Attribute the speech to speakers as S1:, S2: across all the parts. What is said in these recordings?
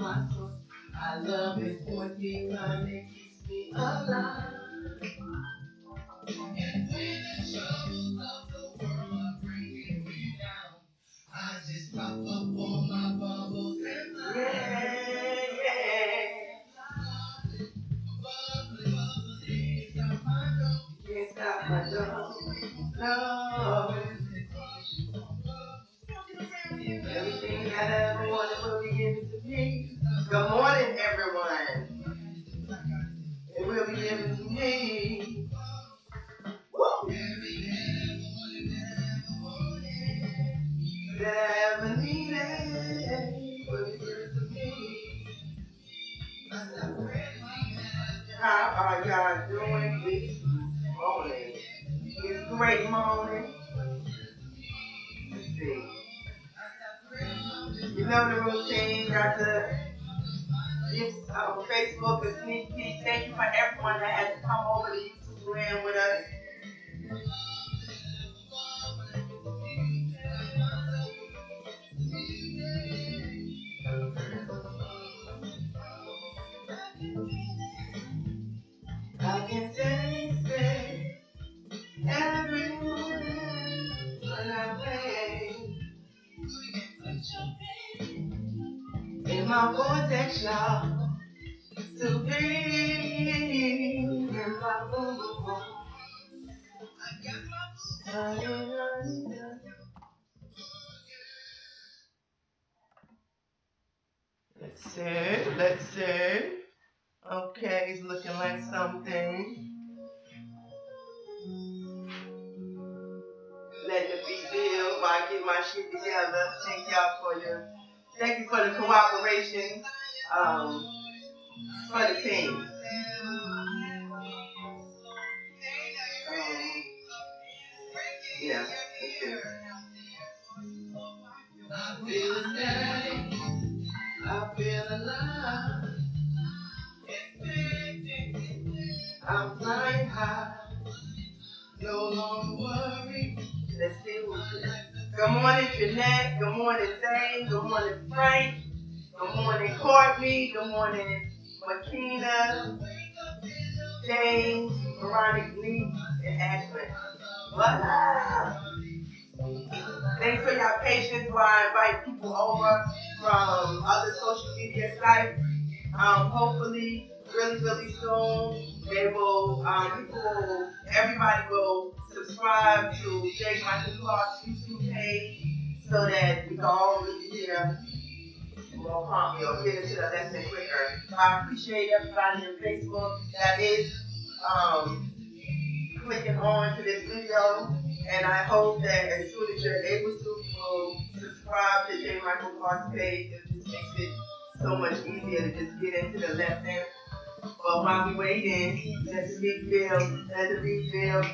S1: my soul. I love it for you, and it keeps me alive. And when the troubles of the world are bringing me down, I just pop up on my bubbles and fly. Yeah. Bubbly, can't stop my dough. No. Everything I ever wanted will be given to me. Good morning, everyone. It will be given to me. Woo! That I ever needed will be given to me. How are y'all doing this morning? It's a great morning. Let's see. You know the routine. Got to give Facebook a sneak peek. Thank you for everyone that has come over to YouTube Land with us. I can taste it every morning when I wake. In my vortex, y'all, to be in my boom. Let's see. Okay, it's looking like something. Letting it be built while I get my shit together. Thank you for the cooperation for the team. Yeah, that's good. I feel alive. I feel alive. I'm flying high. No longer worried. Let's see what's good. Good morning, Jeanette. Good morning, Zane. Good morning, Frank. Good morning, Courtney. Good morning, Makina, James, Veronica Lee, and Ashley. Voila! Thanks for your patience while I invite people over from other social media sites. Hopefully, really soon, everybody will subscribe to J. Michael Clark's YouTube page so that we can all really hear more promptly or get into the lesson quicker. So I appreciate everybody on Facebook that is clicking on to this video, and I hope that as soon as you're able to, you will subscribe to J. Michael Clark's page. It just makes it so much easier to just get into the lesson. But while we waiting, let the beat build.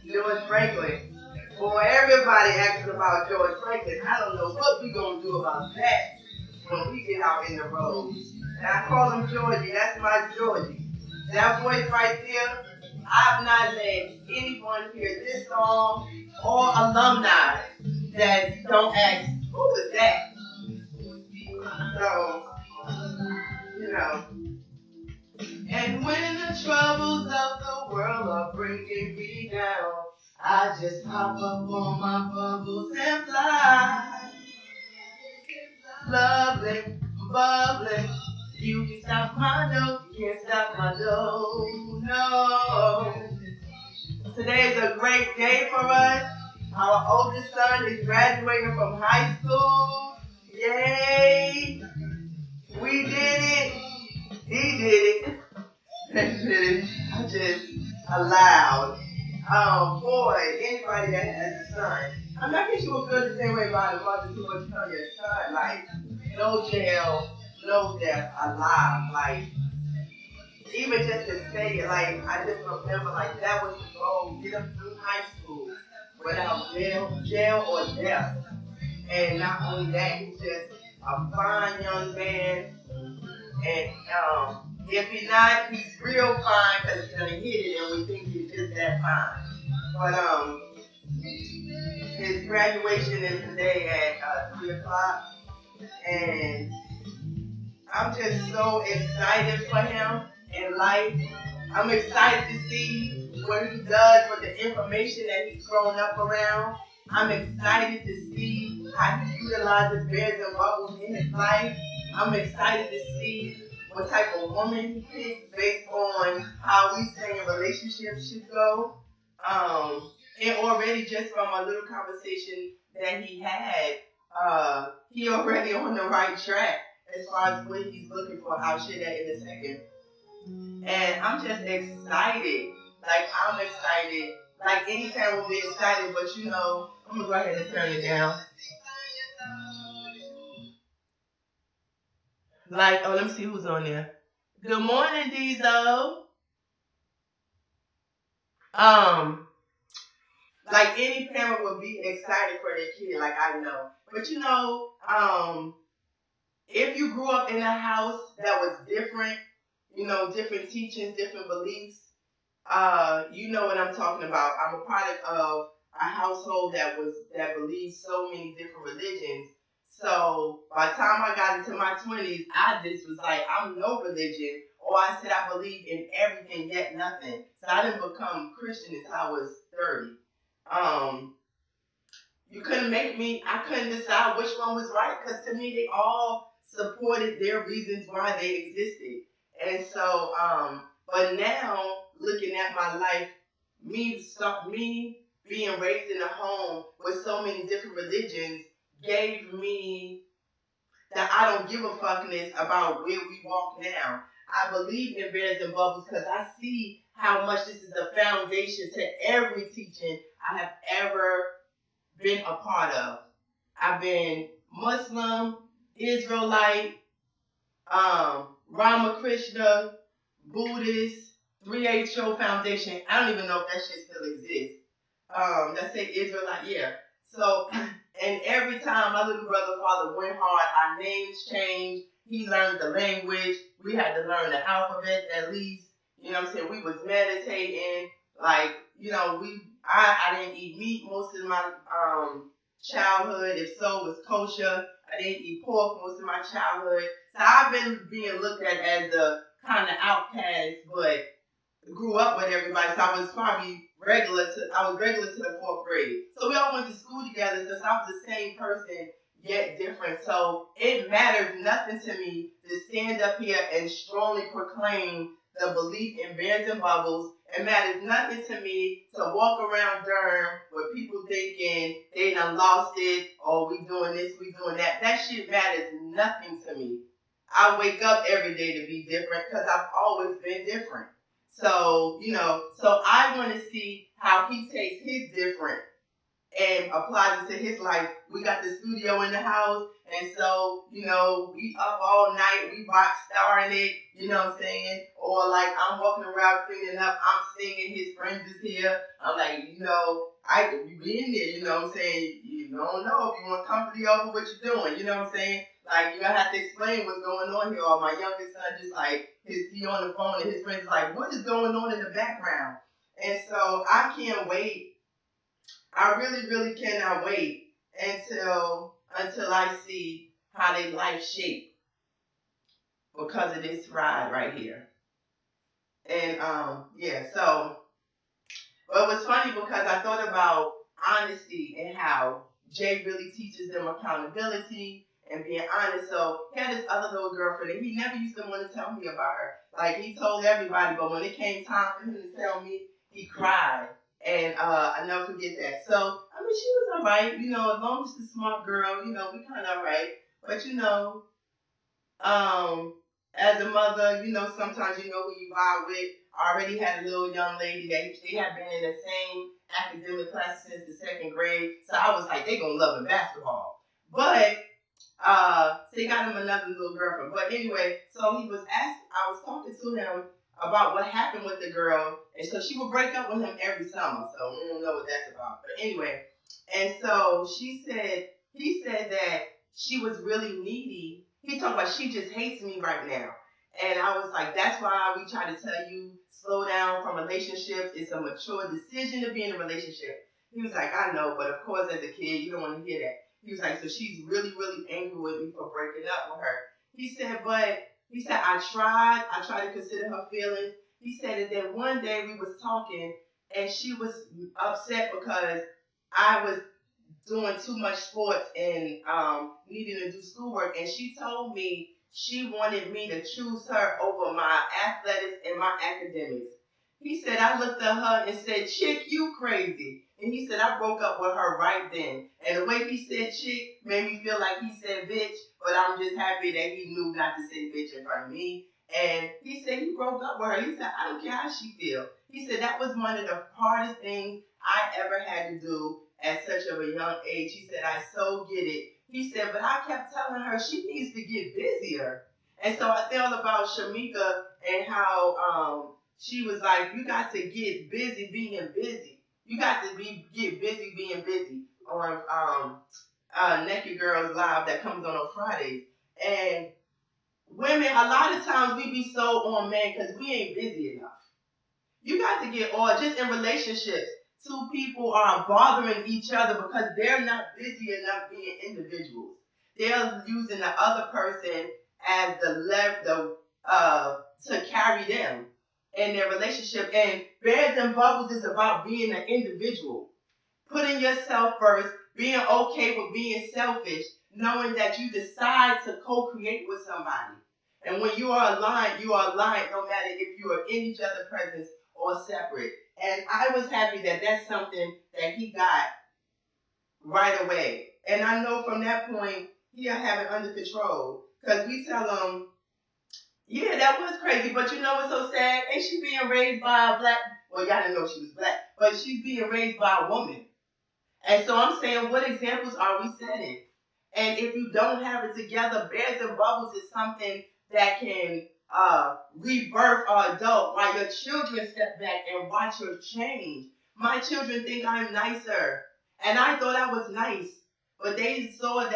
S1: George Franklin. Boy, everybody asking about George Franklin. I don't know what we gonna do about that when we get out in the road. And I call him Georgie. That's my Georgie. That voice right there, I've not named anyone hear this song or alumni that don't ask, who is that? So, you know. And when the troubles of the world are bringing me down, I just pop up on my bubbles and fly. Lovely, bubbly, you can stop my dough, you can't stop my dough, no. Today is a great day for us. Our oldest son is graduating from high school. Yay! We did it. He did it. I just allowed. Boy, anybody that has a son, I'm not sure you will feel the same way about a mother who was telling your son, like, no jail, no death, alive. Like, even just to say it, like, I just remember, like, that was the goal, get him through high school without jail or death. And not only that, he's just a fine young man. And if he's not, he's real fine because he's gonna hit it, and we think he's just that fine. But his graduation is today at 3 o'clock, and I'm just so excited for him in life. I'm excited to see what he does with the information that he's grown up around. I'm excited to see how he utilizes bears and bubbles in his life. I'm excited to see what type of woman he picks based on how we say a relationship should go. And already just from a little conversation that he had, he already on the right track as far as what he's looking for. I'll share that in a second. And I'm just excited. Like, I'm excited. Like, any parent will be excited, but you know, I'm going to go ahead and turn it down. Like, oh, let me see who's on there. Good morning, Diesel. Like, any parent would be excited for their kid, like, I know. But you know, if you grew up in a house that was different, you know, different teachings, different beliefs, you know what I'm talking about. I'm a product of a household that believed so many different religions. So by the time I got into my 20s, I just was like, I'm no religion. Or I said I believe in everything yet nothing. So I didn't become Christian until I was 30. You couldn't make me, I couldn't decide which one was right, because to me they all supported their reasons why they existed. And so, but now looking at my life, me being raised in a home with so many different religions gave me that I don't give a fuckness about where we walk now. I believe in bears and bubbles because I see how much this is the foundation to every teaching I have ever been a part of. I've been Muslim, Israelite, Ramakrishna, Buddhist, 3HO Foundation. I don't even know if that shit still exists. Let's say Israelite, yeah. So, and every time my little brother father went hard, our names changed. He learned the language. We had to learn the alphabet at least. You know what I'm saying? We was meditating. Like, you know, I didn't eat meat most of my childhood. If so, it was kosher. I didn't eat pork most of my childhood. So I've been being looked at as the kind of outcast, but grew up with everybody. So I was probably regular to the 4th grade. So we all went to school together, so I was the same person, yet different. So it matters nothing to me to stand up here and strongly proclaim the belief in bears and bubbles. It matters nothing to me to walk around Durham with people thinking they done lost it, or we doing this, we doing that. That shit matters nothing to me. I wake up every day to be different because I've always been different. So, you know, so I want to see how he takes his different and applies it to his life. We got the studio in the house, and so, you know, we up all night, we rock starring it, you know what I'm saying? Or like I'm walking around cleaning up, I'm singing, his friends is here. I'm like, you know, you be in there, you know what I'm saying? You don't know if you want company over what you're doing, you know what I'm saying? Like, you're gonna have to explain what's going on here. Or my youngest son just like, he on the phone and his friends like, what is going on in the background? And so I can't wait. I really, really cannot wait until I see how their life shape because of this ride right here. And yeah, so but it was funny because I thought about honesty and how Jay really teaches them accountability and being honest. So he had this other little girlfriend and he never used to want to tell me about her. Like, he told everybody, but when it came time for him to tell me, he cried. And I never forget that. So, I mean, she was alright, you know, as long as she's a smart girl, you know, we kind of alright. But, you know, as a mother, you know, sometimes you know who you vibe with. I already had a little young lady that they had been in the same academic class since the 2nd grade. So I was like, they gonna love in basketball. But so he got him another little girlfriend. But anyway, so I was talking to him about what happened with the girl. And so she would break up with him every summer. So we don't know what that's about. But anyway, and so he said that she was really needy. He talked about she just hates me right now. And I was like, that's why we try to tell you, slow down from relationships. It's a mature decision to be in a relationship. He was like, I know, but of course as a kid, you don't want to hear that. He was like, so she's really, really angry with me for breaking up with her. He said, I tried to consider her feelings. He said that then one day we was talking and she was upset because I was doing too much sports and needing to do schoolwork. And she told me she wanted me to choose her over my athletics and my academics. He said, I looked at her and said, chick, you crazy. And he said, I broke up with her right then. And the way he said chick made me feel like he said bitch, but I'm just happy that he knew not to say bitch in front of me. And he said he broke up with her. He said, I don't care how she feel. He said that was one of the hardest things I ever had to do at such of a young age. He said, I so get it. He said, but I kept telling her she needs to get busier. And so I thought about Shamika and how she was like, you got to get busy being busy. You got to get busy being busy on Naked Girls Live that comes on Fridays. And women, a lot of times we be so on men because we ain't busy enough. You got to get on, just in relationships. Two people are bothering each other because they're not busy enough being individuals. They're using the other person as to carry them in their relationship. And Bears and Bubbles is about being an individual, putting yourself first, being okay with being selfish, knowing that you decide to co-create with somebody. And when you are aligned no matter if you are in each other's presence or separate. And I was happy that that's something that he got right away. And I know from that point, he'll have it under control. Because we tell him, yeah, that was crazy, but you know what's so sad? Ain't she being raised by a black, well, y'all didn't know she was black, but she's being raised by a woman. And so I'm saying, what examples are we setting? And if you don't have it together, Bears and Bubbles is something that can rebirth our adult while your children step back and watch your change. My children think I'm nicer. And I thought I was nice. But they saw it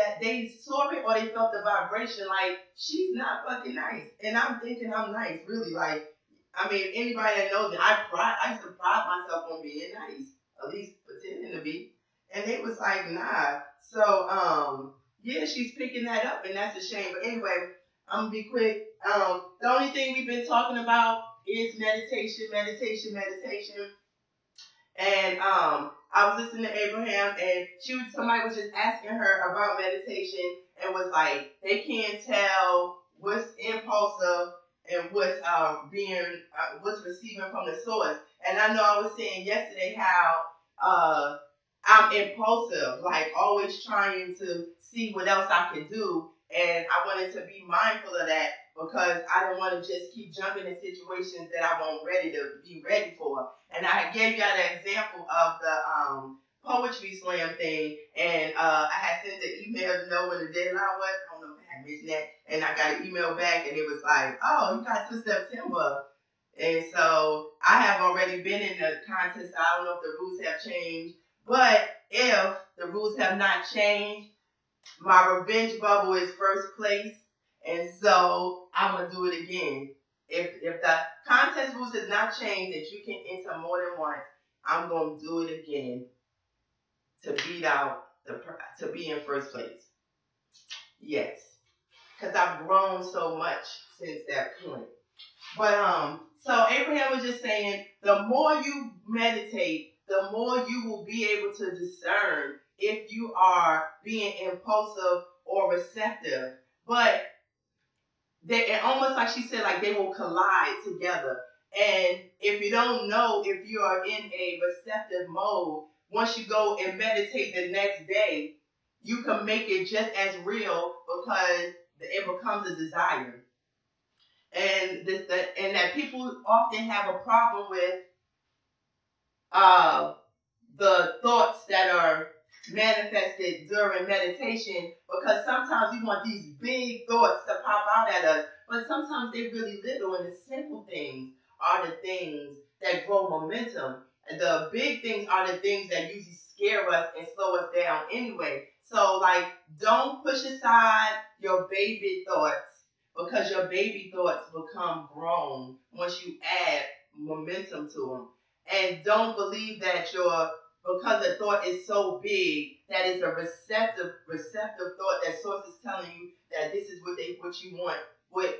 S1: or they felt the vibration like, she's not fucking nice. And I'm thinking I'm nice, really. Like, I mean, anybody that knows me, I used to pride myself on being nice. At least pretending to be. And they was like, nah. So, yeah, she's picking that up, and that's a shame. But anyway, I'm going to be quick. The only thing we've been talking about is meditation. And I was listening to Abraham, and somebody was just asking her about meditation, and was like, they can't tell what's impulsive and what's receiving from the source. And I know I was saying yesterday how I'm impulsive, like always trying to see what else I can do, and I wanted to be mindful of that because I don't want to just keep jumping in situations that I won't be ready for. And I gave y'all the example of the poetry slam thing, and I had sent the email to know when the deadline was. I don't know if I had mentioned that, and I got an email back, and it was like, oh, you got to September. And so I have already been in the contest. I don't know if the rules have changed, but if the rules have not changed, my revenge bubble is first place, and so I'm gonna do it again. If the contest rules has not changed that you can enter more than once, I'm gonna do it again to beat out to be in first place. Yes, because I've grown so much since that point. But so Abraham was just saying, the more you meditate, the more you will be able to discern if you are being impulsive or receptive. But they almost like she said, like they will collide together. And if you don't know if you are in a receptive mode, once you go and meditate the next day, you can make it just as real because it becomes a desire. And that people often have a problem with the thoughts that are manifested during meditation, because sometimes we want these big thoughts to pop out at us, but sometimes they're really little, and the simple things are the things that grow momentum. And the big things are the things that usually scare us and slow us down anyway. So, like, don't push aside your baby thoughts, because your baby thoughts become grown once you add momentum to them. And don't believe that because the thought is so big that it's a receptive thought that source is telling you that this is what what you want, what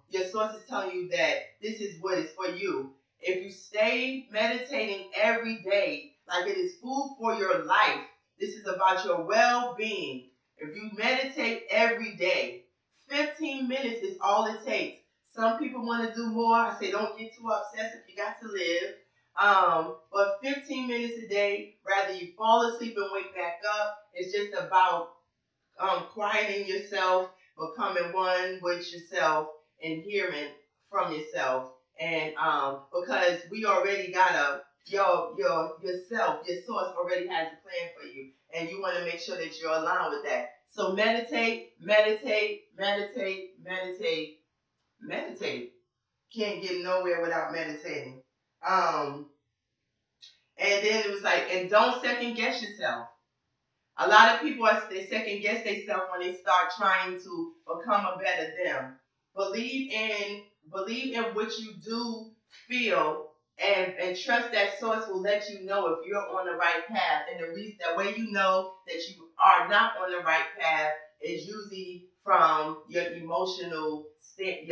S1: your source is telling you that this is what is for you. If you stay meditating every day, like it is food for your life, this is about your well-being. If you meditate every day, 15 minutes is all it takes. Some people want to do more. I say don't get too obsessive. You got to live. But 15 minutes a day, rather you fall asleep and wake back up, it's just about quieting yourself, becoming one with yourself, and hearing from yourself. And because we already got yourself, your source already has a plan for you, and you want to make sure that you're aligned with that. So meditate, meditate, meditate, meditate, meditate. Can't get nowhere without meditating. And then it was like, and don't second guess yourself. A lot of people, they second guess themselves when they start trying to become a better them. Believe in what you do feel, and trust that source will let you know if you're on the right path. And the way you know that you are not on the right path is usually from your emotional state.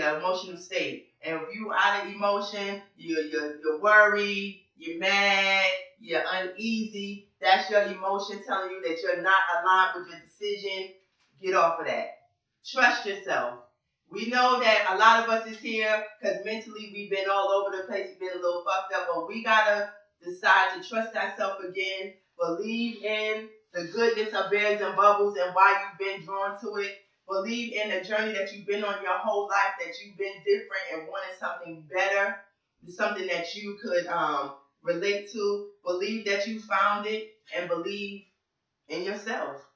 S1: And if you out of emotion, you're worried, you're mad, you're uneasy. That's your emotion telling you that you're not aligned with your decision. Get off of that. Trust yourself. We know that a lot of us is here because mentally we've been all over the place. We've been a little fucked up, but we gotta decide to trust ourselves again. Believe in the goodness of Bears and Bubbles and why you've been drawn to it. Believe in the journey that you've been on your whole life, that you've been different and wanted something better, something that you could relate to. Believe that you found it, and believe in yourself.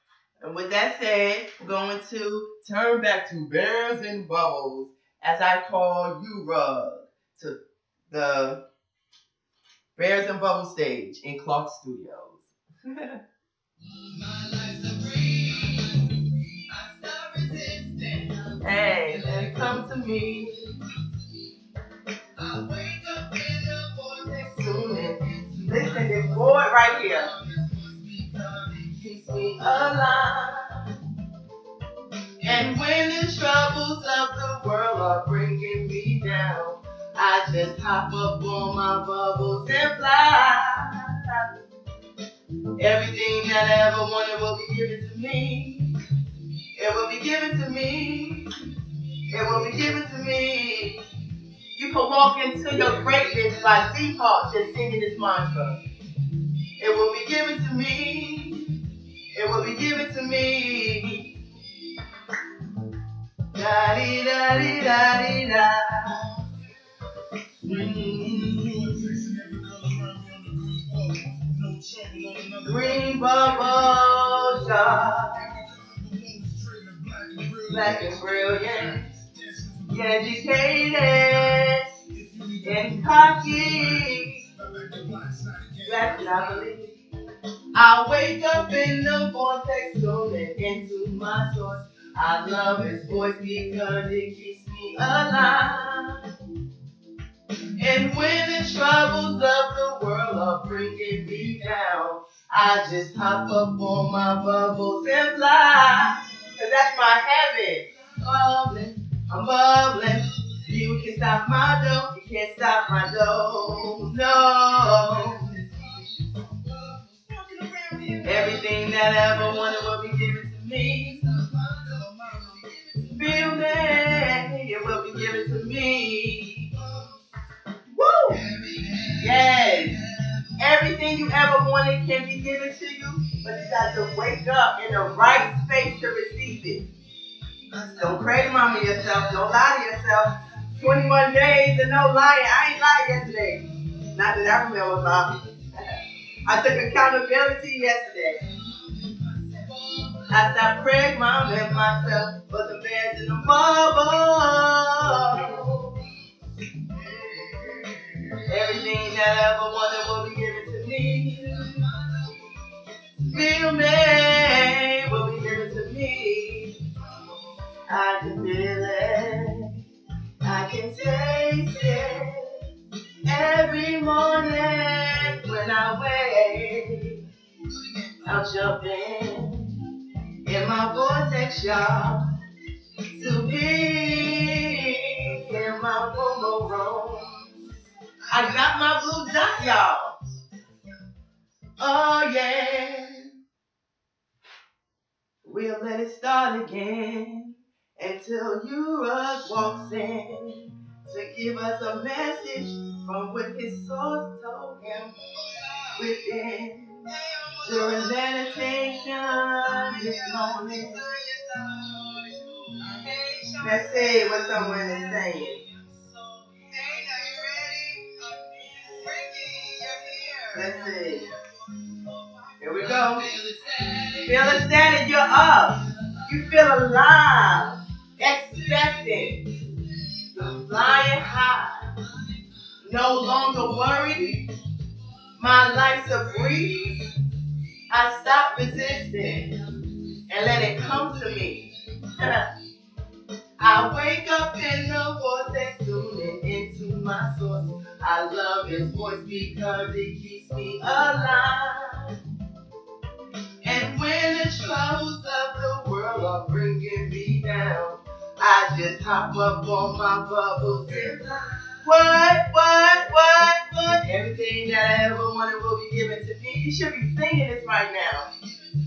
S1: And with that said, we're going to turn back to Bears and Bubbles as I call you, Rug, to the Bears and Bubbles stage in Clark Studios. My life's a breeze. I stop resisting. Hey, let it come to me. I wake up in the vortex soon. Listen, this boy right here keeps me alive. And when the troubles of the world are bringing me down, I just hop up on my bubbles and fly. Everything that I ever wanted will be given to me. It will be given to me. It will be given to me. You can walk into your greatness by default just singing this mantra. It will be given to me. It will be given to me. Da-dee-da-dee-da-dee-da. Green bubble shot, black and brilliant, educated and cocky. That's what I believe. I wake up in the vortex, rolling into my source. I love his voice because it keeps me alive. And when the troubles of the world are bringing me down, I just hop up on my bubbles and fly. Cause that's my heaven. Bubbling, I'm bubbling. You can stop my dough, you can't stop my dough. No. Everything that I ever wanted will be given to me. Feel me, it will be given to me. Woo! Yes. Everything you ever wanted can be given to you, but you got to wake up in the right space to receive it. Don't crazy mama yourself. Don't lie to yourself. 21 days and no lying. I ain't lied yesterday. Not that I remember about. I took accountability yesterday. I stopped praying, mom, and myself for the Bears in the bubble. Everything that I ever wanted will be given to me. Feel me will be given to me. I can feel it. I can taste it. Every morning when I wake, I'll jump in my vortex, y'all, to be I got my blue dot, y'all. Oh yeah. We'll let it start again until Uruk walks in to give us a message from what his source told him within. During meditation this morning. Let's see what someone is saying. Let's see. Here we go. Feel ecstatic, you're up. You feel alive, expecting, flying high. No longer worried. My life's a breeze. I stop resisting and let it come to me. I wake up in the vortex, tuning into my source. I love his voice because it keeps me alive. And when the troubles of the world are bringing me down, I just hop up on my bubbles and fly. What? Everything that I ever wanted will be given to me. You should be singing this right now.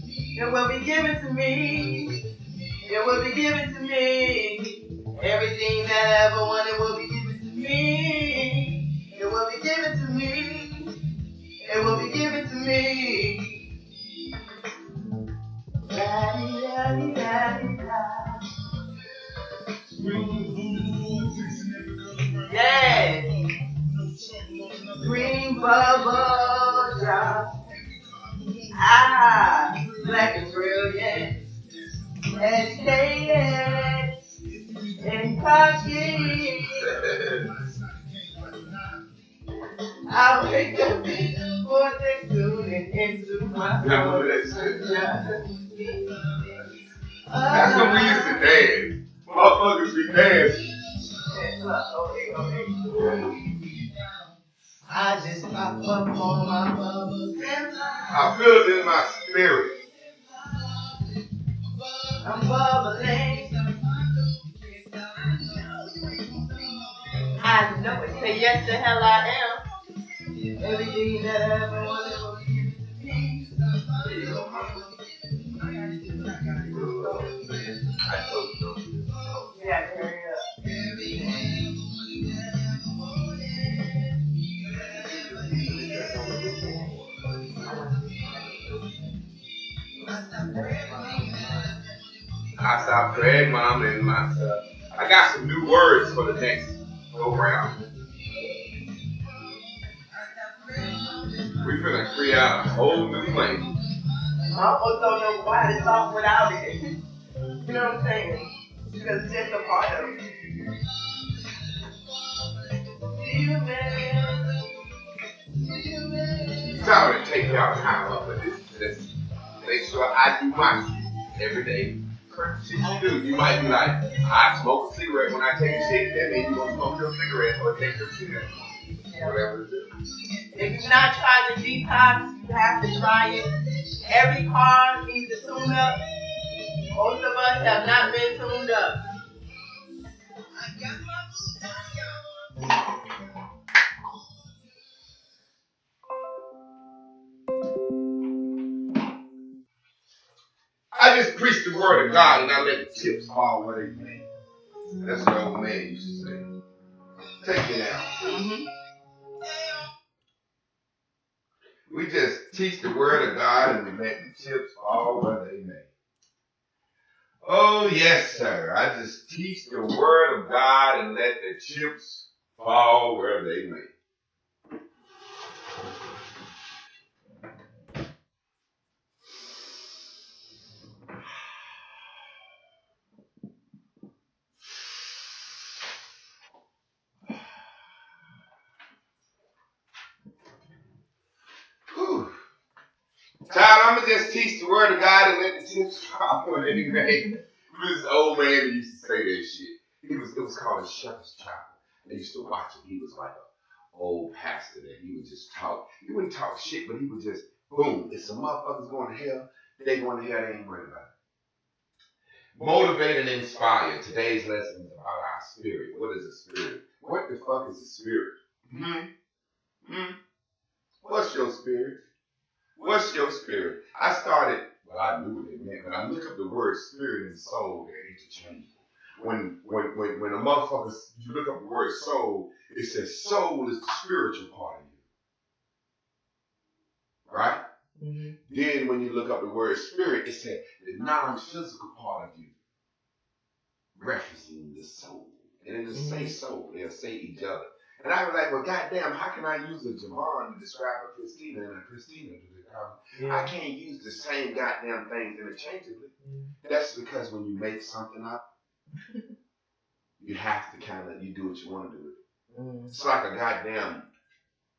S1: It will be given to me. It will be given to me. Everything that I ever wanted will be given to me. It will be given to me. It will be given to me. Yes. Green bubble drop. Black and brilliant. Educated and cocky. I wake up in the morning, tuning into my
S2: That's when we used to dance. Motherfuckers be dancing.
S1: I just pop up on my bubbles and
S2: I feel it in my spirit.
S1: I'm bubbling. I know it. Say yes the hell I am. Everything that I ever wanted will be given to me. Yeah, hurry up.
S2: I stopped praying, Mom, and myself. I got some new words for the next go round. We finna create a whole new language.
S1: I almost don't know why to talk without it. You know what I'm saying? Because it's just a part of it.
S2: Sorry to take y'all time up, but this make sure I do my shit every day. Shit you do. You might be like, I smoke a cigarette when I take a shit, that means you gonna smoke your cigarette or take your cigarette. Whatever it is.
S1: If you've not tried the detox, you have to try it. Every car needs a tune up. Most of us have not been tuned up.
S2: I just preach the word of God and I let the chips fall where they may. That's what old man used to say. Take it out.
S1: Mm-hmm.
S2: We just teach the word of God and we let the chips fall where they may. Oh, yes, sir. I just teach the word of God and let the chips fall where they may. Whew. Child, I'm going to just teach the word of God and let the chips fall where they may. This old man that used to say that shit. It was called a shepherd's chapel. I used to watch him. He was like an old pastor that he would just talk. He wouldn't talk shit, but he would just, boom, if some motherfuckers going to hell, they going to hell, they ain't worried about it. Motivate and inspire. Today's lesson is about our spirit. What is a spirit? What the fuck is a spirit? What's your spirit? What's your spirit? I knew what it meant, but I look up the word spirit and soul, they're interchangeable. When a motherfucker, you look up the word soul, it says soul is the spiritual part of you. Right? Mm-hmm. Then when you look up the word spirit, it says the non-physical part of you, referencing the soul. And it'll say soul, they'll say each other. And I was like, well, goddamn, how can I use a Javon to describe a Christina and a Christina to describe? I can't use the same goddamn things interchangeably. That's because when you make something up, you have to you do what you want to do. It's like a goddamn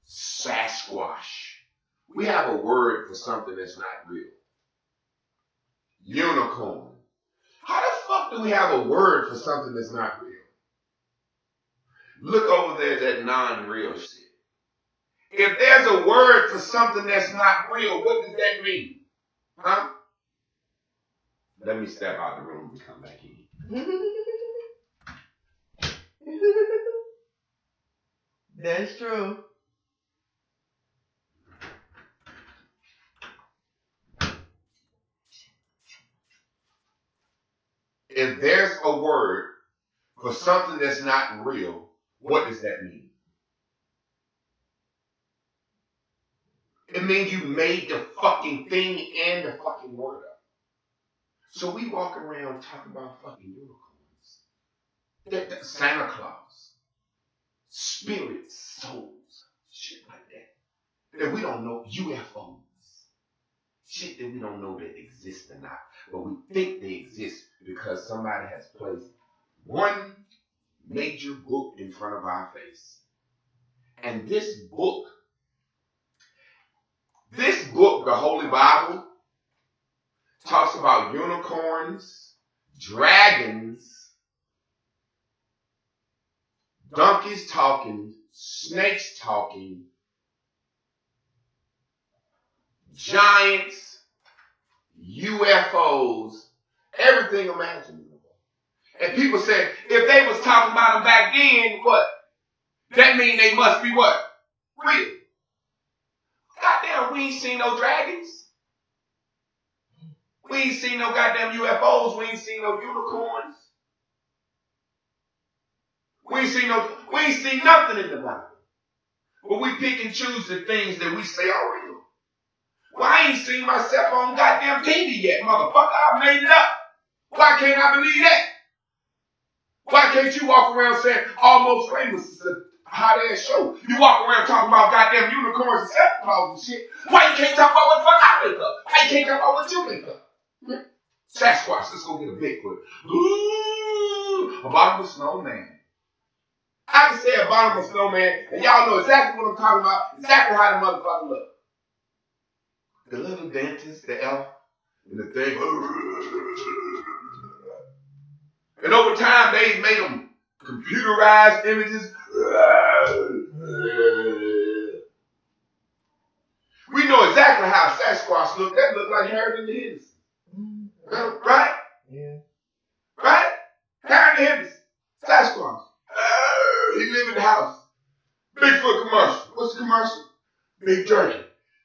S2: Sasquatch. We have a word for something that's not real. Unicorn. How the fuck do we have a word for something that's not real? Look over there at that non-real shit. If there's a word for something that's not real, what does that mean? Huh? Let me step out of the room and come back in.
S1: That's true.
S2: If there's a word for something that's not real, what does that mean? It means you made the fucking thing and the fucking word up. So we walk around talking about fucking unicorns. Santa Claus. Spirits, souls, shit like that. That we don't know, UFOs. Shit that we don't know that exist or not. But we think they exist because somebody has placed one major book in front of our face. And this book, the Holy Bible, talks about unicorns, dragons, donkeys talking, snakes talking, giants, UFOs, everything imaginable. And people said, if they was talking about them back then, what? That mean they must be what? Real. Goddamn, we ain't seen no dragons. We ain't seen no goddamn UFOs. We ain't seen no unicorns. We ain't seen nothing in the Bible. But we pick and choose the things that we say are real. Well, I ain't seen myself on goddamn TV yet, motherfucker. I made it up. Why can't I believe that? Why can't you walk around saying Almost Famous is a hot ass show? You walk around talking about goddamn unicorns and Santa Claus and shit. Why you can't talk about what the fuck I make up? Why you can't talk about what you make up? Sasquatch, let's go get a Bigfoot. Ooh, a bottomless snowman. I can say a bottomless snowman, and y'all know exactly what I'm talking about, exactly how the motherfucker look. The little dentist, the elf, and the thing. And over time, they made them computerized images. We know exactly how Sasquatch looked. That looked like Harry the Henderson. Right? Yeah. Right? Harry the Henderson. Sasquatch. He live in the house. Bigfoot commercial. What's the commercial? Big Jerky.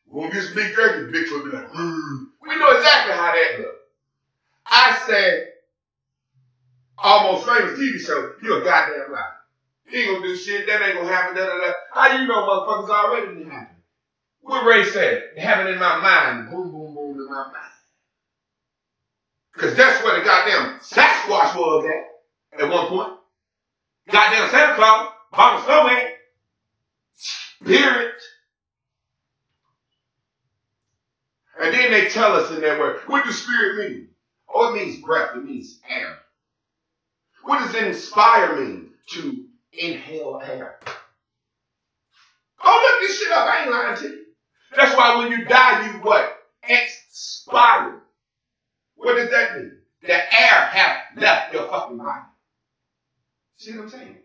S2: We're going to get some big jerky. Bigfoot be like, we know exactly how that looked. I said, Almost Famous TV show, you a goddamn lie. He ain't gonna do shit, that ain't gonna happen, da. How you know motherfuckers already didn't happen? What Ray said, it happened in my mind, boom, boom, boom in my mind. Cause that's where the goddamn Sasquatch was at one point. Goddamn Santa Claus, Bottom Snowman, Spirit. And then they tell us in that word, what does spirit mean? Oh, it means breath, it means air. What does inspire mean? To inhale air. Oh, look this shit up. I ain't lying to you. That's why when you die, you what? Expire. What does that mean? The air have left your fucking body. See what I'm saying?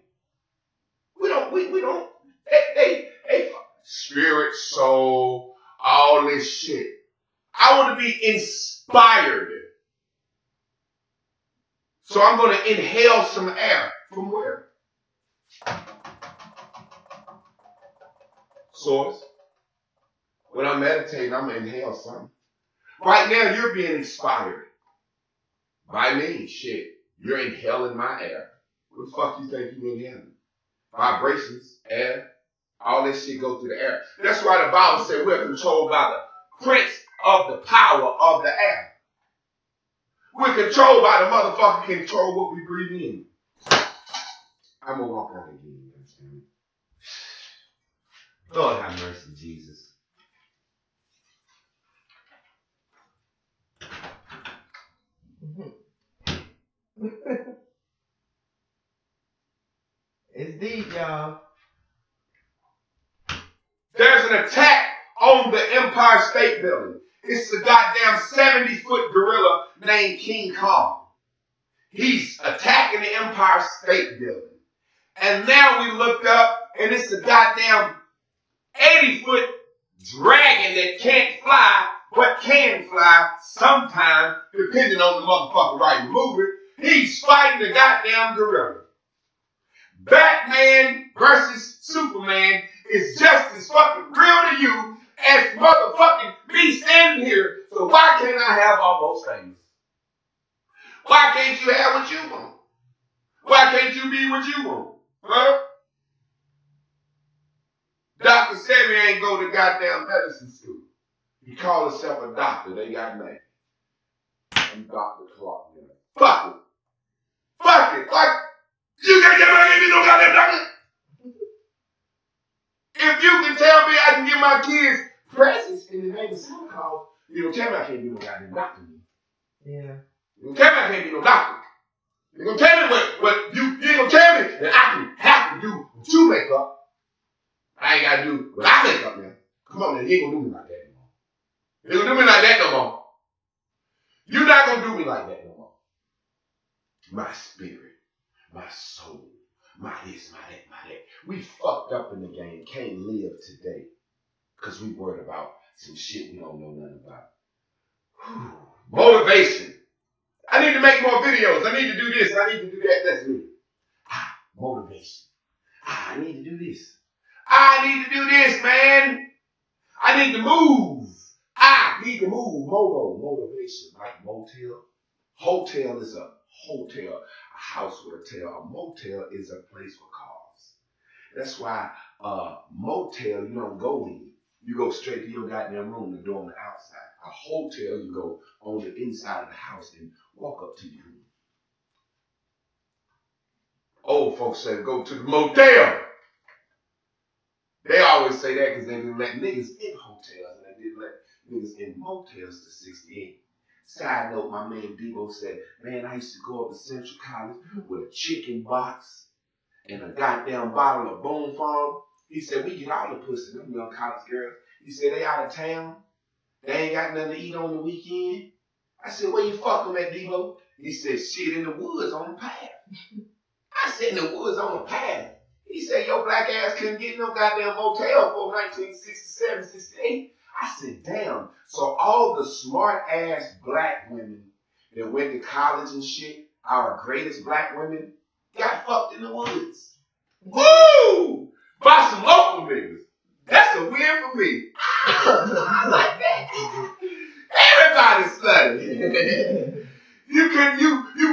S2: We don't. They spirit, soul, all this shit. I want to be inspired. So I'm going to inhale some air. From where? source. When I'm meditating, I'm inhaling something. Right now, you're being inspired by me. Shit, you're inhaling my air. What the fuck you think you're inhaling? Vibrations, air, all this shit go through the air. That's why the Bible said we're controlled by the prince of the power of the air. We're controlled by the motherfucker control what we breathe in. I'm gonna walk out again. You understand me? Lord have mercy, Jesus.
S1: It's deep, y'all.
S2: There's an attack on the Empire State Building. It's a goddamn 70-foot gorilla named King Kong. He's attacking the Empire State Building. And now we looked up, and it's a goddamn 80-foot dragon that can't fly, but can fly sometime, depending on the motherfucker right moving. He's fighting the goddamn gorilla. Batman versus Superman is just as fucking real to you as motherfucking me standing here. So why can't I have all those things? Why can't you have what you want? Why can't you be what you want? Huh? Dr. Sebi ain't go to goddamn medicine school. He called himself a doctor. They got mad. I'm Dr. Clark. Fuck it. Fuck it. Like, you can't give me no goddamn doctor. If you can tell me I can give my kids presents in the name of Santa Claus, you don't tell me I can't be no goddamn doctor.
S1: Yeah.
S2: You don't tell me I can't be no doctor. You're gonna tell me what you ain't gonna tell me that I can have to do what you make up. I ain't gotta do what I make up now. Come on, man, you ain't gonna do me like that no more. You ain't gonna do me like that no more. You're not gonna do me like that no more. My spirit, my soul, my this, my that, my that. We fucked up in the game, can't live today. Because we worried about some shit we don't know nothing about. Whew. Motivation. I need to make more videos. I need to do this. I need to do that. That's me. Motivation. I need to do this. I need to do this, man. I need to move. I need to move. Motivation. Like motel. Hotel is a hotel. A house with a tail. A motel is a place for cars. That's why motel you don't go in. You go straight to your goddamn room, the door on the outside. A hotel, you go on the inside of the house and walk up to your room. Old folks say go to the motel. They always say that because they didn't let niggas in hotels and they didn't let niggas in motels to 68. Side note, my man Debo said, man, I used to go up to Central College with a chicken box and a goddamn bottle of Bone Farm. He said, we get all the pussy, them young college girls. He said, they out of town. They ain't got nothing to eat on the weekend. I said, where you fuck them at, Debo? He said, shit, in the woods on the path. I said, in the woods on the path. He said, your black ass couldn't get no goddamn motel for 1967, 68. I said, damn. So all the smart ass black women that went to college and shit, our greatest black women, got fucked in the woods. Woo! By some local niggas. That's a win for me. I like that. Everybody's slutty. You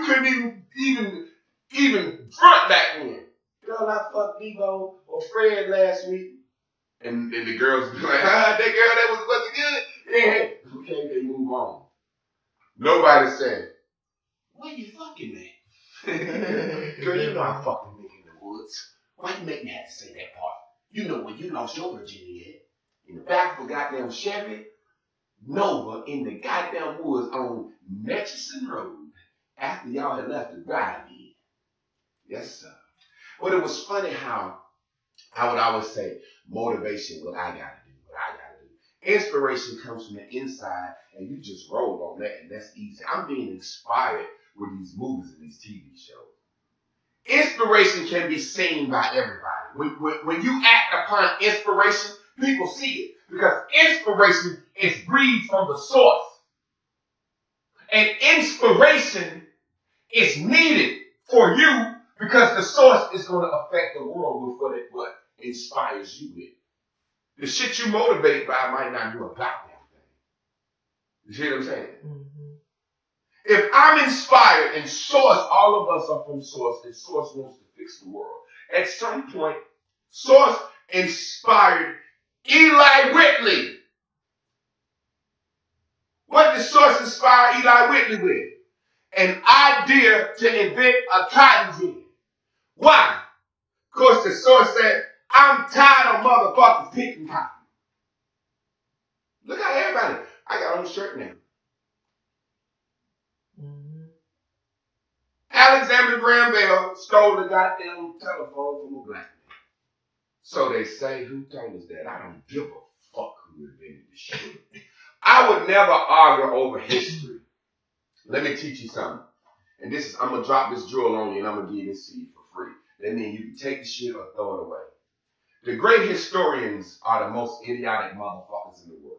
S2: couldn't even front back then. Girl, I fucked Debo or Fred last week. And the girls be like, that girl that wasn't good. Yeah. Okay, they move on. Nobody said, where you fucking at? Girl, you know I fucking nigga in the woods. Why you make me have to say that part? You know when you lost your virginity at? In the back of a goddamn Chevy Nova in the goddamn woods on Murchison Road after y'all had left the drive-in. Yes, sir. But it was funny how I would always say, motivation, what I gotta do. Inspiration comes from the inside, and you just roll on that, and that's easy. I'm being inspired with these movies and these TV shows. Inspiration can be seen by everybody. When you act upon inspiration, people see it. Because inspiration is breathed from the source. And inspiration is needed for you because the source is going to affect the world with what inspires you with. The shit you motivate by might not do about that thing. You see what I'm saying?
S1: Mm-hmm.
S2: If I'm inspired, and Source, all of us are from Source, and Source wants to fix the world. At some point, Source inspired Eli Whitley. What did Source inspire Eli Whitley with? An idea to invent a cotton gin. Why? Because the Source said, I'm tired of motherfuckers picking cotton. Look at everybody. I got on a shirt now.
S1: Mm-hmm.
S2: Alexander Graham Bell stole the goddamn telephone from a black man. So they say, who told us that? I don't give a fuck who invented this shit. I would never argue over history. Let me teach you something. And this is, I'm going to drop this jewel on you and I'm going to give this to you for free. That means you can take the shit or throw it away. The great historians are the most idiotic motherfuckers in the world.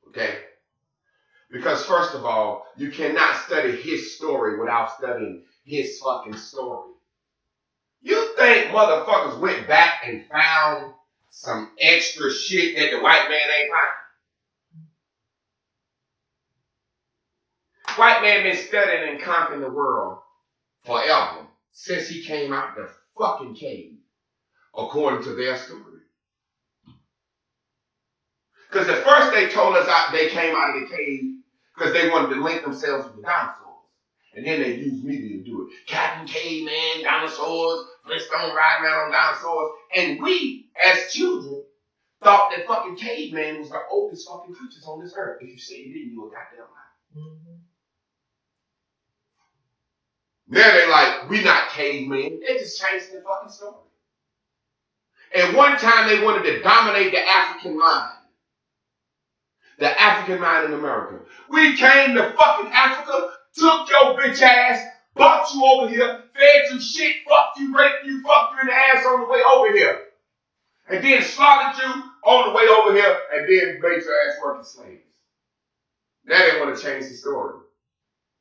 S2: Okay? Because first of all, you cannot study his story without studying his fucking story. You think motherfuckers went back and found some extra shit that the white man ain't found? White man been studying and conquering the world forever since he came out the fucking cave, according to their story. Because at first they told us they came out of the cave because they wanted to link themselves with the dinosaurs. And then they used media to do it. Captain Caveman, dinosaurs, Flintstone riding around on dinosaurs. And we, as children, thought that fucking caveman was the oldest fucking creatures on this earth. If you say you didn't, you were goddamn lie. Mm-hmm. Now they're like, we not cavemen. They just changed the fucking story. And one time they wanted to dominate the African mind. The African mind in America. We came to fucking Africa, took your bitch ass, brought you over here, fed you shit, fucked you, raped you, fucked you in the ass on the way over here. And then slaughtered you on the way over here, and then made your ass working slaves. Now they want to change the story.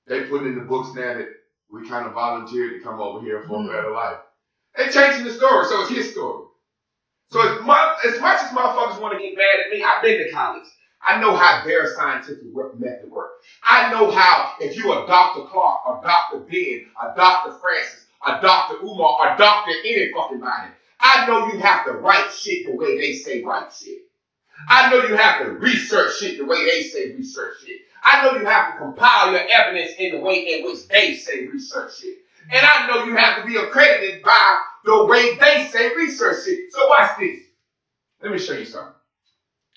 S2: They put in the books now that we kind of volunteered to come over here for a better life. They're changing the story, so it's his story. So as much as motherfuckers want to get mad at me, I've been to college. I know how their scientific method works. I know how if you are Dr. Clark or Dr. Ben or Dr. Francis or Dr. Umar or Dr. any fucking body, I know you have to write shit the way they say write shit. I know you have to research shit the way they say research shit. I know you have to compile your evidence in the way in which they say research shit. And I know you have to be accredited by the way they say research shit. So watch this. Let me show you something.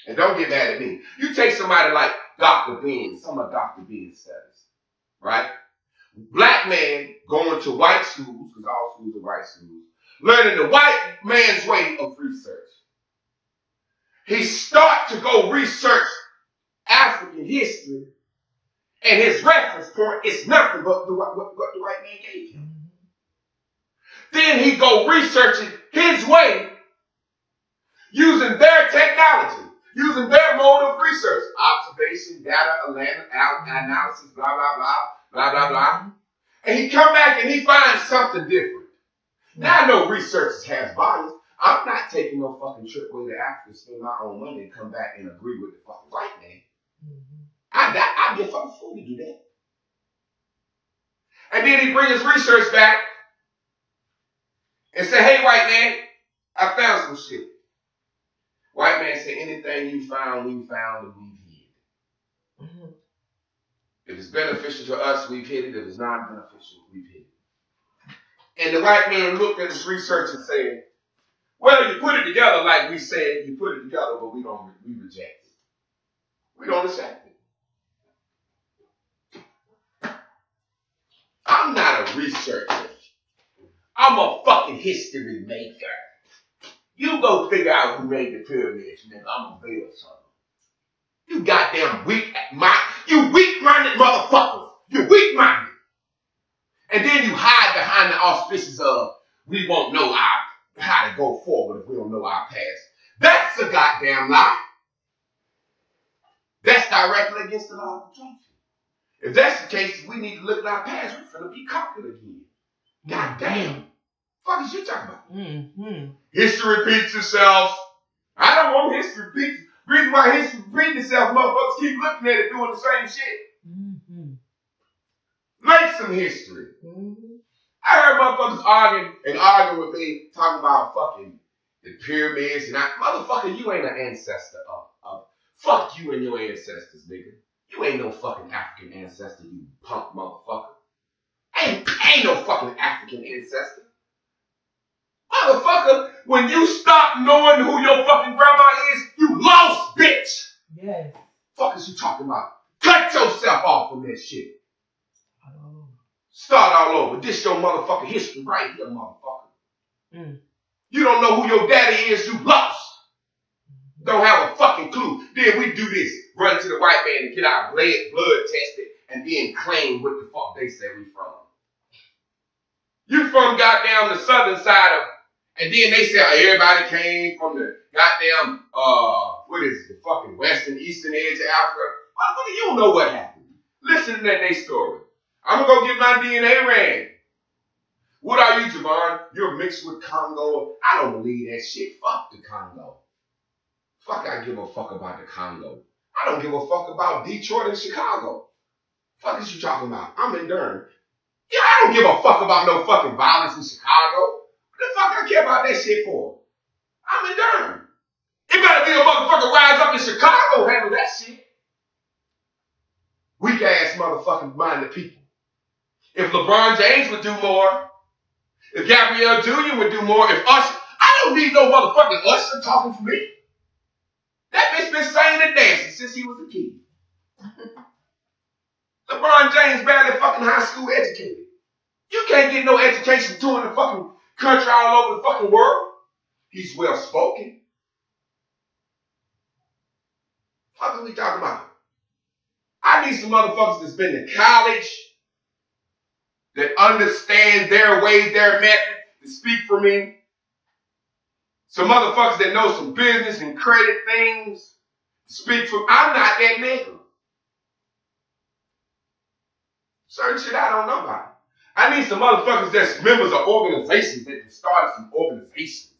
S2: And don't get mad at me. You take somebody like Dr. Ben, some of Dr. Ben's studies, right? Black man going to white schools, because all schools are white schools, learning the white man's way of research. He start to go research African history, and his reference point is nothing but what the white man gave him. Then he go researching his way using their technology. Using their mode of research, observation, data, analysis, blah, blah, blah, blah, blah, blah. And he come back and he finds something different. Now I know researchers have bias. I'm not taking no fucking trip away to Africa, spend my own money, and come back and agree with the fucking white man. I'd be a fucking fool to do that. And then he bring his research back and say, hey, white man, I found some shit. White man say, anything you found, we found, and we've hid. Mm-hmm. If it's beneficial to us, we've hid it. If it's not beneficial, we've hid it. And the white man looked at his research and said, well, you put it together like we said, you put it together, but we reject it. We don't accept it. I'm not a researcher. I'm a fucking history maker. You go figure out who made the pyramids, nigga. I'm gonna build something. You goddamn weak-minded motherfuckers. You weak-minded. And then you hide behind the auspices of, we won't know how to go forward if we don't know our past. That's a goddamn lie. That's directly against the law of attraction. If that's the case, we need to look at our past. We're finna be conquered again. Goddamn. What is you talking about? Mm-hmm. History repeats itself. I own history. Reason why history repeats itself, motherfuckers keep looking at it doing the same shit.
S1: Mm-hmm.
S2: Make some history.
S1: Mm-hmm.
S2: I heard motherfuckers arguing with me, talking about fucking the pyramids, and motherfucker, you ain't an ancestor of fuck you and your ancestors, nigga. You ain't no fucking African ancestor, you punk motherfucker. Ain't no fucking African ancestor. Motherfucker, when you stop knowing who your fucking grandma is, you lost, bitch.
S1: Yes.
S2: Fuck is you talking about? Cut yourself off from that shit. Start all over. This your motherfucking history right here, motherfucker.
S1: Mm.
S2: You don't know who your daddy is, you lost. Don't have a fucking clue. Then we do this. Run to the white man and get our blood tested and then claim what the fuck they say we from. You from goddamn the southern side of, and then they say everybody came from the goddamn, what is it, the fucking western, eastern edge of Africa. Motherfucker, you don't know what happened. Listen to that story. I'm gonna go get my DNA ran. What are you, Javon? You're mixed with Congo. I don't believe that shit. Fuck the Congo. Fuck, I give a fuck about the Congo. I don't give a fuck about Detroit and Chicago. Fuck is you talking about? I'm in Durham. Yeah, I don't give a fuck about no fucking violence in Chicago. What the fuck I care about that shit for? I'm in Durham. It better be a motherfucker rise up in Chicago handle that shit. Weak ass motherfucking minded people. If LeBron James would do more, if Gabrielle Jr. would do more, if Usher, I don't need no motherfucking Usher talking for me. That bitch been singing and dancing since he was a kid. LeBron James barely fucking high school educated. You can't get no education touring the fucking country all over the fucking world. He's well spoken. What are we talking about? I need some motherfuckers that's been to college, that understand their way, their method, to speak for me. Some motherfuckers that know some business and credit things, to speak for. I'm not that nigga. Certain shit I don't know about. I need some motherfuckers that's members of organizations that can start some organizations.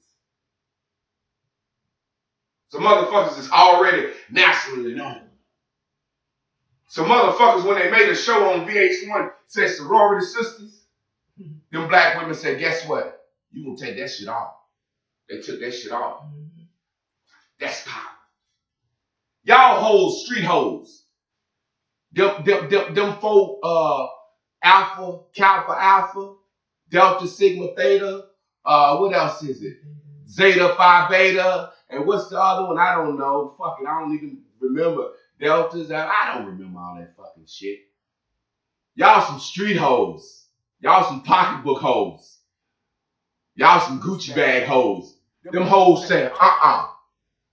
S2: Some motherfuckers that's already nationally known. Some motherfuckers, when they made a show on VH1, said sorority sisters, them black women said, guess what? You gonna take that shit off. They took that shit off. Mm-hmm. That's power. Y'all hoes, street hoes. Them folk, Alpha, Kappa Alpha, Delta Sigma Theta, what else is it? Zeta Phi Beta, and what's the other one? I don't know. Fuck it, I don't even remember. Deltas, I don't remember all that fucking shit. Y'all some street hoes. Y'all some pocketbook hoes. Y'all some Gucci bag hoes. Them hoes say,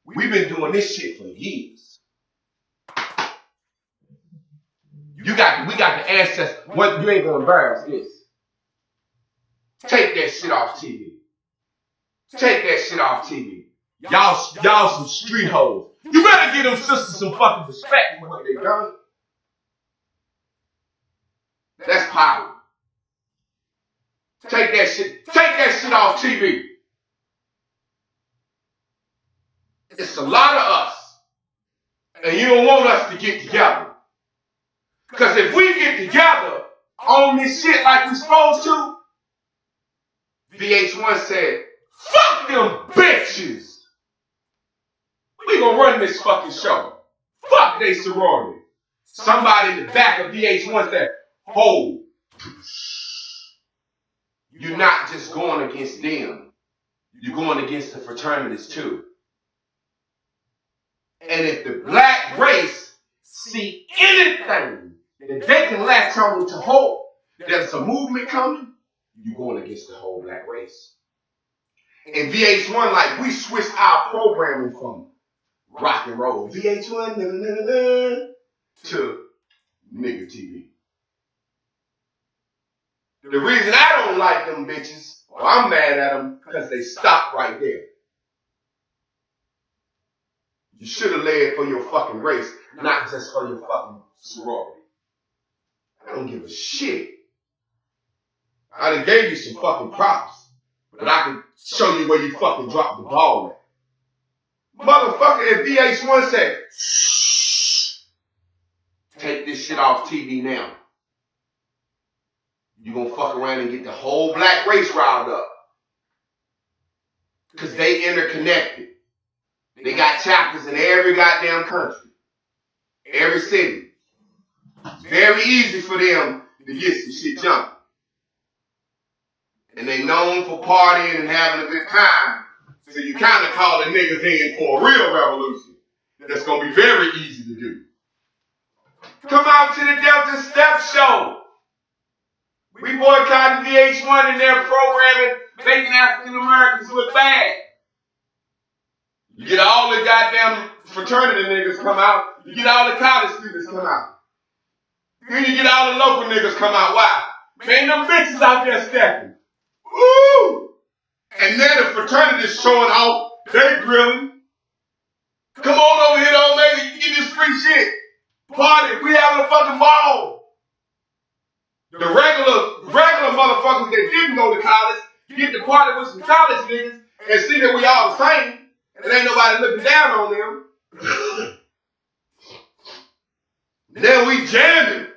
S2: we've been doing this shit for years. We got the ancestors. What you ain't gonna embarrass this. Take that shit off TV. Take that shit off TV. Y'all some street hoes. You better give them sisters some fucking respect for what they done. That's power. Take that shit off TV. It's a lot of us. And you don't want us to get together. Because if we get together on this shit like we're supposed to, VH1 said, fuck them bitches. We gonna run this fucking show. Fuck they sorority. Somebody in the back of VH1 said, hold. You're not just going against them. You're going against the fraternities too. And if the black race see anything that they can latch on to hope, there's a movement coming, you're going against the whole black race. And VH1, like, we switched our programming from rock and roll, VH1, to nigga TV. The reason I don't like them bitches, or I'm mad at them, because they stopped right there. You should have led for your fucking race, not just for your fucking sorority. I don't give a shit. I done gave you some fucking props, but I can show you where you fucking dropped the ball at. Motherfucker, if VH1 said, shh, take this shit off TV now, you gonna fuck around and get the whole black race riled up. Because they interconnected. They got chapters in every goddamn country. Every city. It's very easy for them to get some shit jumping. And they known for partying and having a good time. So you kind of call the niggas in for a real revolution. That's going to be very easy to do. Come out to the Delta Step Show. We boycotting VH1 and their programming, making African Americans look bad. You get all the goddamn fraternity niggas come out. You get all the college students come out. Then you get all the local niggas come out. Why? Man, them bitches out there stepping. Woo! And then the fraternity's showing off. They grilling. Come on over here, though, man. You can get this free shit. Party. We having a fucking ball. The regular motherfuckers that didn't go to college get to party with some college niggas and see that we all the same. And ain't nobody looking down on them. Then we jamming.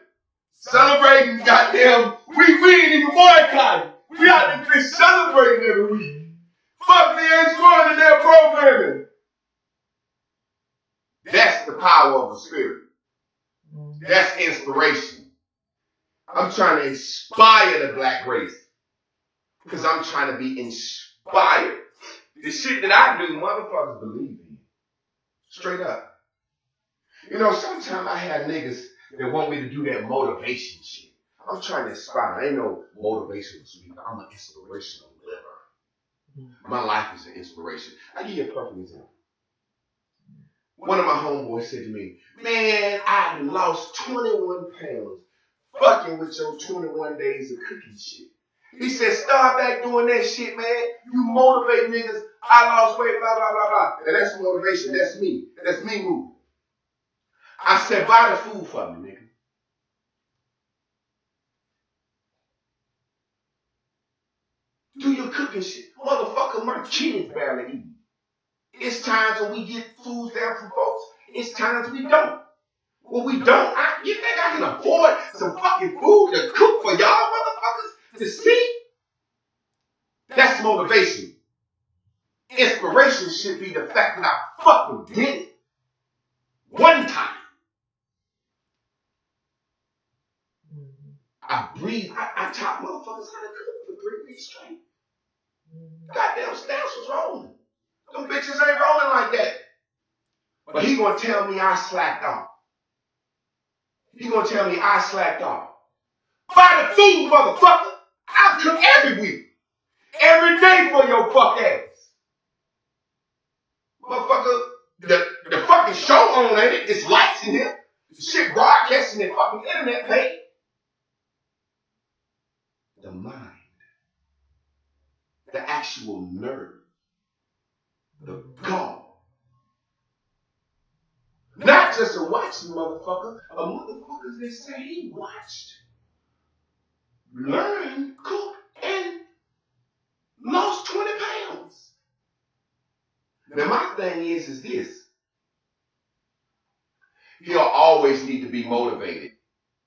S2: Celebrating goddamn. We ain't even boycotting. We out there celebrating every week. Fuck the VH1 and their programming. That's the power of the spirit. That's inspiration. I'm trying to inspire the black race. Because I'm trying to be inspired. The shit that I do, motherfuckers believe in. Straight up. You know, sometimes I have niggas that want me to do that motivation shit. I'm trying to inspire. I ain't no motivational speaker. I'm an inspirational liver. My life is an inspiration. I'll give you a perfect example. One of my homeboys said to me, man, I lost 21 pounds fucking with your 21 days of cooking shit. He said, start back doing that shit, man. You motivate niggas. I lost weight, blah, blah, blah, blah. And that's motivation. That's me. That's me moving. I said, buy the food for me, nigga. Do your cooking shit. Motherfucker, my kids barely eat. It's times when we get food there from folks. It's times we don't. When we don't, you think I can afford some fucking food to cook for y'all motherfuckers to see? That's motivation. Inspiration should be the fact that I fucking did it. One time. I breathe. I taught motherfuckers how to cook for 3 weeks straight. Goddamn stamps was rolling. Them bitches ain't rolling like that. But he gonna tell me I slacked off. He gonna tell me I slacked off. Buy the food, motherfucker. I'll cook every week. Every day for your fuck ass. Motherfucker, the fucking show on, ain't it? It's lights in here. The shit broadcasting and fucking internet page. The mind. The actual nerve. The gall. Not just a watching motherfucker. A motherfucker that say he watched, learned, cooked, and lost 20 pounds. Now my thing is this. He'll always need to be motivated.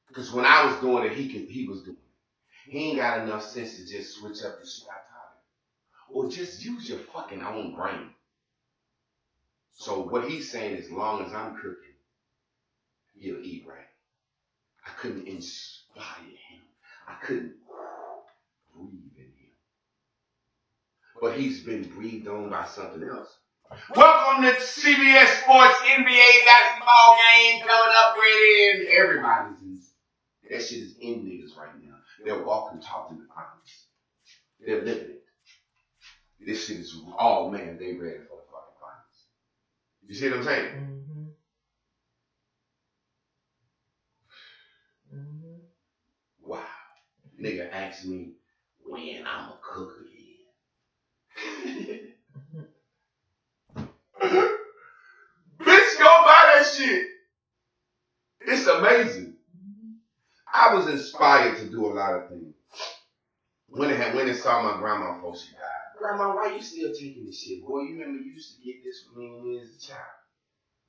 S2: Because when I was doing it, he was doing it. He ain't got enough sense to just switch up the shit I taught him. Or just use your fucking own brain. So what he's saying is, as long as I'm cooking, he'll eat right. I couldn't inspire him. I couldn't breathe in him. But he's been breathed on by something else. Welcome to CBS Sports NBA basketball game coming up, ready. Everybody's in. That shit is in niggas right now. They're walking, talking the finals. They're living it. This shit is, oh man, they ready for the fucking finals. You see what I'm saying? Mm-hmm. Mm-hmm. Wow. Nigga asked me when I'm a cook again. Bitch, go buy that shit. It's amazing. I was inspired to do a lot of things. When it saw my grandma before she died, Grandma, why you still taking this shit? Boy, you remember you used to get this from me when you was a child.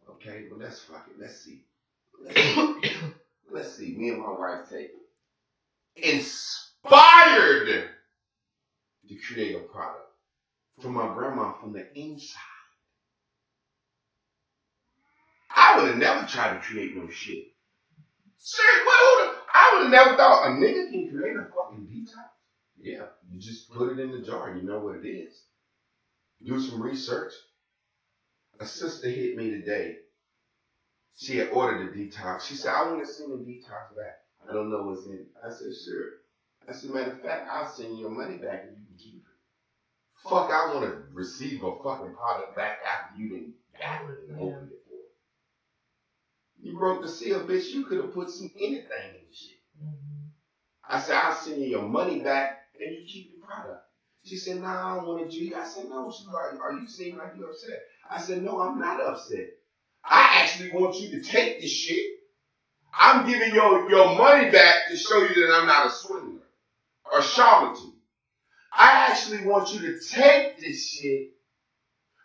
S2: Okay, well, let's fuck it. Let's see. Let's see. Me and my wife take it. Inspired to create a product for my grandma from the inside. I would have never tried to create no shit. Seriously, I would have never thought a nigga can create a fucking detox. Yeah, you just put it in the jar. You know what it is. Do some research. A sister hit me today. She had ordered a detox. She said, I want to send the detox back. I don't know what's in it. I said, sure. I said, matter of fact, I'll send you your money back and you can keep it. Fuck, I want to receive a fucking product back after you didn't got it and opened it for it. You broke the seal, bitch. You could have put some anything in the shit. I said, I'll send you your money back and you keep the product. She said, no, I don't want to do. I said, no. She's like, are you seeming like you're upset? I said, no, I'm not upset. I actually want you to take this shit. I'm giving your money back to show you that I'm not a swindler or charlatan. I actually want you to take this shit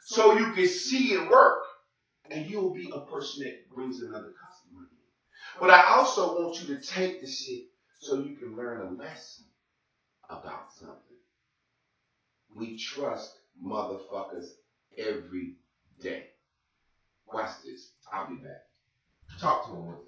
S2: so you can see it work. And you'll be a person that brings another customer in. But I also want you to take the shit so you can learn a lesson about something. We trust motherfuckers every day. Watch this. I'll be back. Talk to him one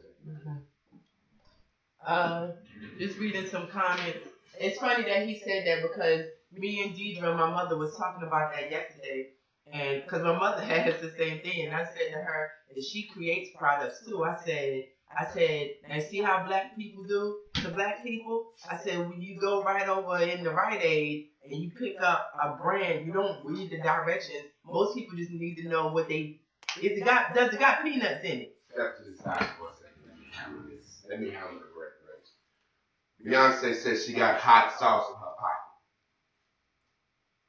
S2: second.
S1: Just reading some comments. It's funny that he said that because me and Deidre, my mother, was talking about that yesterday. And because my mother has the same thing. And I said to her that she creates products too. I said, and see how black people do to black people? I said, when you go right over in the Rite Aid and you pick up a brand, you don't read the directions. Most people just need to know what they, does it got peanuts in it?
S2: Step to the side for a second. Let me handle the correct race. Beyonce says she got hot sauce in her pocket.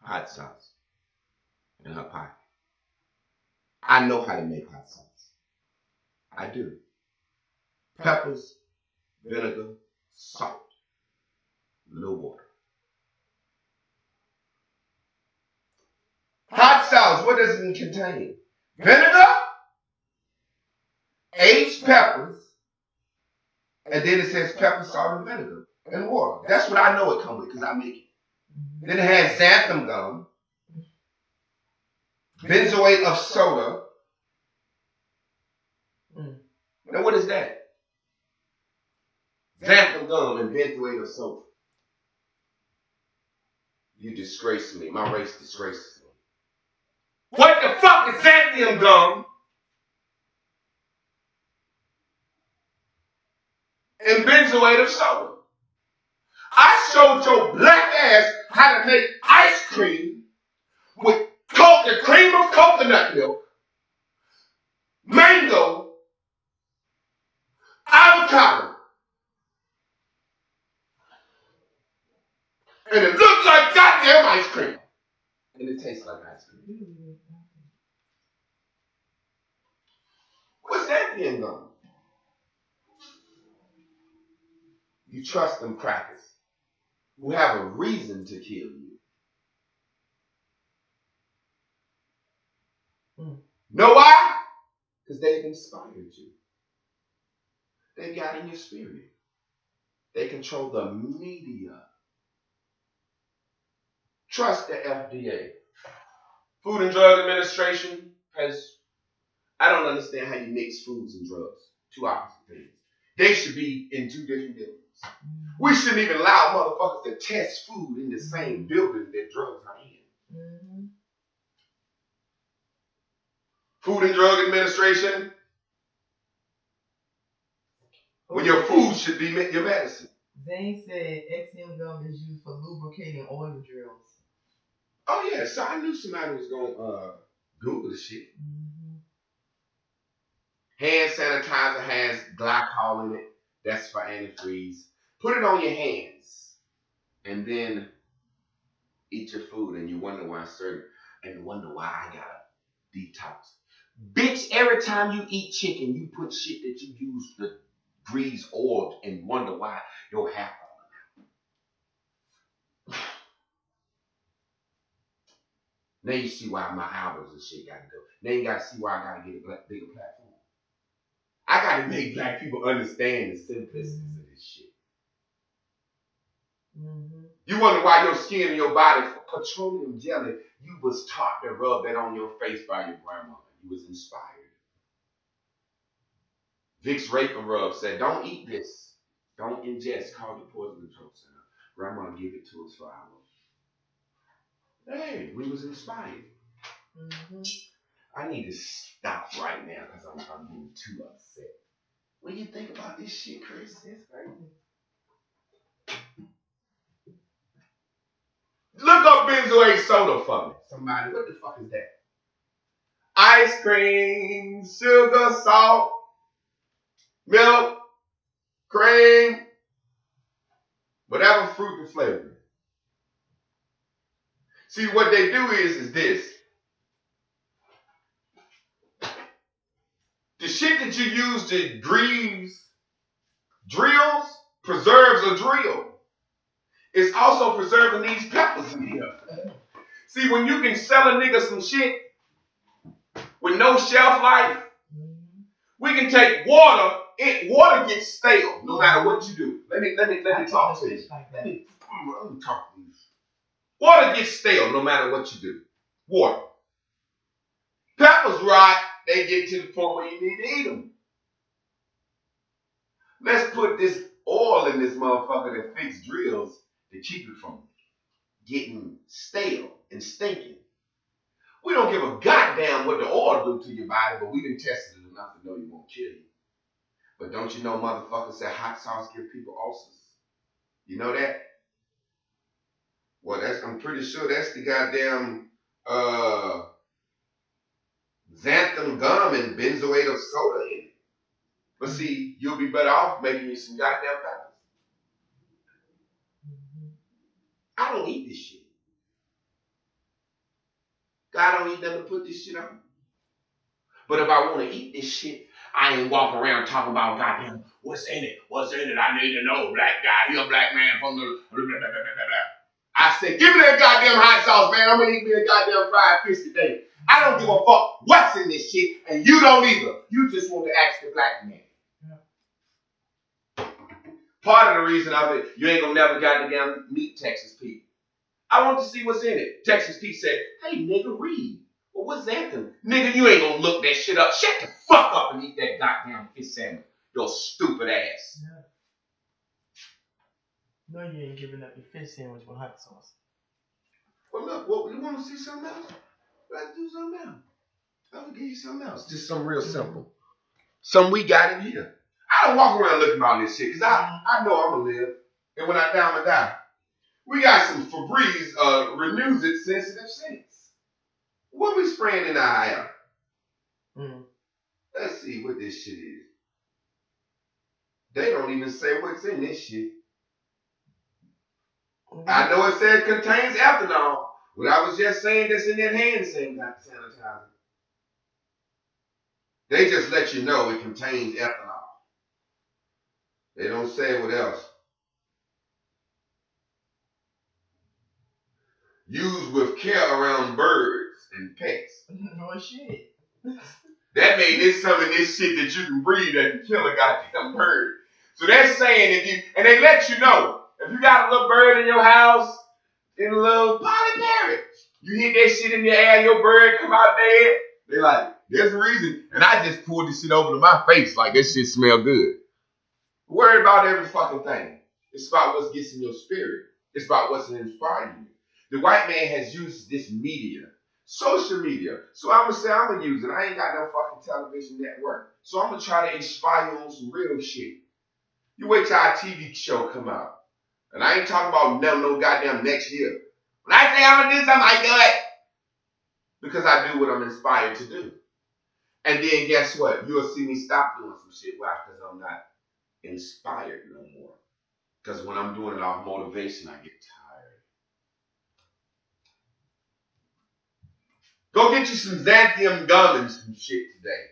S2: Hot sauce in her pocket. I know how to make hot sauce. I do. Peppers, vinegar, salt, a little water. Hot sauce, what does it contain? Vinegar, aged peppers, and then it says pepper, salt, and vinegar, and water. That's what I know it comes with because I make it. Then it has xanthan gum, benzoate of soda. Now what is that? Xanthan gum and benzoate of soda. You disgrace me. My race disgraces me. What the fuck is xanthan gum and benzoate of soda? I showed your black ass how to make ice cream with the cream of coconut milk, mango, avocado. And it looks like goddamn ice cream. And it tastes like ice cream. What's that being done? You trust them crackers who have a reason to kill you. Know why? Because they've inspired you. They got in your spirit. They control the media. Trust the FDA. Food and Drug Administration has, I don't understand how you mix foods and drugs. Two opposite things. They should be in two different buildings. We shouldn't even allow motherfuckers to test food in the same building that drugs are in. Food and Drug Administration, when your food should be your medicine.
S1: Zane said XM gum is used for lubricating oil drills.
S2: Oh yeah, so I knew somebody was gonna Google the shit. Hand sanitizer has glycol in it. That's for antifreeze. Put it on your hands, and then eat your food, and you wonder why I got a detox. Bitch, every time you eat chicken, you put shit that you use to grease oil and wonder why your hair falling out. Now you see why my albums and shit gotta go. Now you gotta see why I gotta get a bigger platform. I gotta make black people understand the simplicities of this shit. Mm-hmm. You wonder why your skin and your body, petroleum jelly, you was taught to rub that on your face by your grandma. You was inspired. Vicks Vapor Rub said, don't eat this. Don't ingest. Call the poison control center. Grandma gave it to us for hours. Hey, we was inspired. Mm-hmm. I need to stop right now because I'm getting too upset. When you think about this shit, Chris, it's crazy. Look up benzoate soda for me. Somebody, what the fuck is that? Ice cream, sugar, salt, milk, cream, whatever fruit and flavor. See, what they do is this. The shit that you use to drills, preserves a drill. It's also preserving these peppers in here. See, when you can sell a nigga some shit with no shelf life, we can take water. Water gets stale no matter what you do. Let me talk to you. Let me talk to you. Water gets stale no matter what you do. Water. Peppers rot. They get to the point where you need to eat them. Let's put this oil in this motherfucker that fix drills to keep it from getting stale and stinking. We don't give a goddamn what the oil do to your body, but we done tested it enough to know it won't kill you. But don't you know motherfuckers say hot sauce give people ulcers? You know that? Well, I'm pretty sure that's the goddamn xanthan gum and benzoate of soda in it. But see, you'll be better off making you some goddamn peppers. I don't eat this shit. God don't eat nothing to put this shit on. But if I want to eat this shit, I ain't walking around talking about goddamn what's in it. What's in it? I need to know, black guy. You're a black man from the blah, blah, blah, blah, blah. I said, give me that goddamn hot sauce, man. I'm gonna eat me a goddamn fried fish today. I don't give a fuck what's in this shit, and you don't either. You just want to ask the black man. Yeah. Part of the reason you ain't gonna never goddamn meet Texas Pete. I want to see what's in it. Texas Pete said, hey, nigga, read. Well, what's that then? Nigga, you ain't gonna look that shit up. Shut the fuck up and eat that goddamn fish sandwich. Your stupid ass.
S1: Yeah. No, you ain't giving up your fish sandwich with hot sauce.
S2: Well, look, you want to see something else? Let's do something else. I'm gonna give you something else. Just something real simple. Something we got in here. I don't walk around looking about this shit because I know I'm gonna live. And when I die, I'm gonna die. We got some Febreze Renews It Sensitive Scents. What we spraying in our hair? Let's see what this shit is. They don't even say what's in this shit. I know it says contains ethanol. What I was just saying that's in that hand sanitizer. They just let you know it contains ethanol. They don't say what else. Used with care around birds and pets.
S1: No shit.
S2: That made this some of this shit that you can breathe that can kill a goddamn bird. So they're saying and they let you know, if you got a little bird in your house, in a little potty parrot, you hit that shit in the air, your bird come out dead. They're like, there's a reason. And I just poured this shit over to my face like that shit smell good. Worry about every fucking thing. It's about what gets in your spirit. It's about what's inspiring you. The white man has used this media, social media. So I'm going to say I'm going to use it. I ain't got no fucking television network. So I'm going to try to inspire you on some real shit. You wait till our TV show come out. And I ain't talking about no goddamn next year. When I say I'm going to do something, I do it. Because I do what I'm inspired to do. And then guess what? You'll see me stop doing some shit. Why? Because I'm not inspired no more. Because when I'm doing it off motivation, I get tired. Go get you some xanthan gum and some shit today.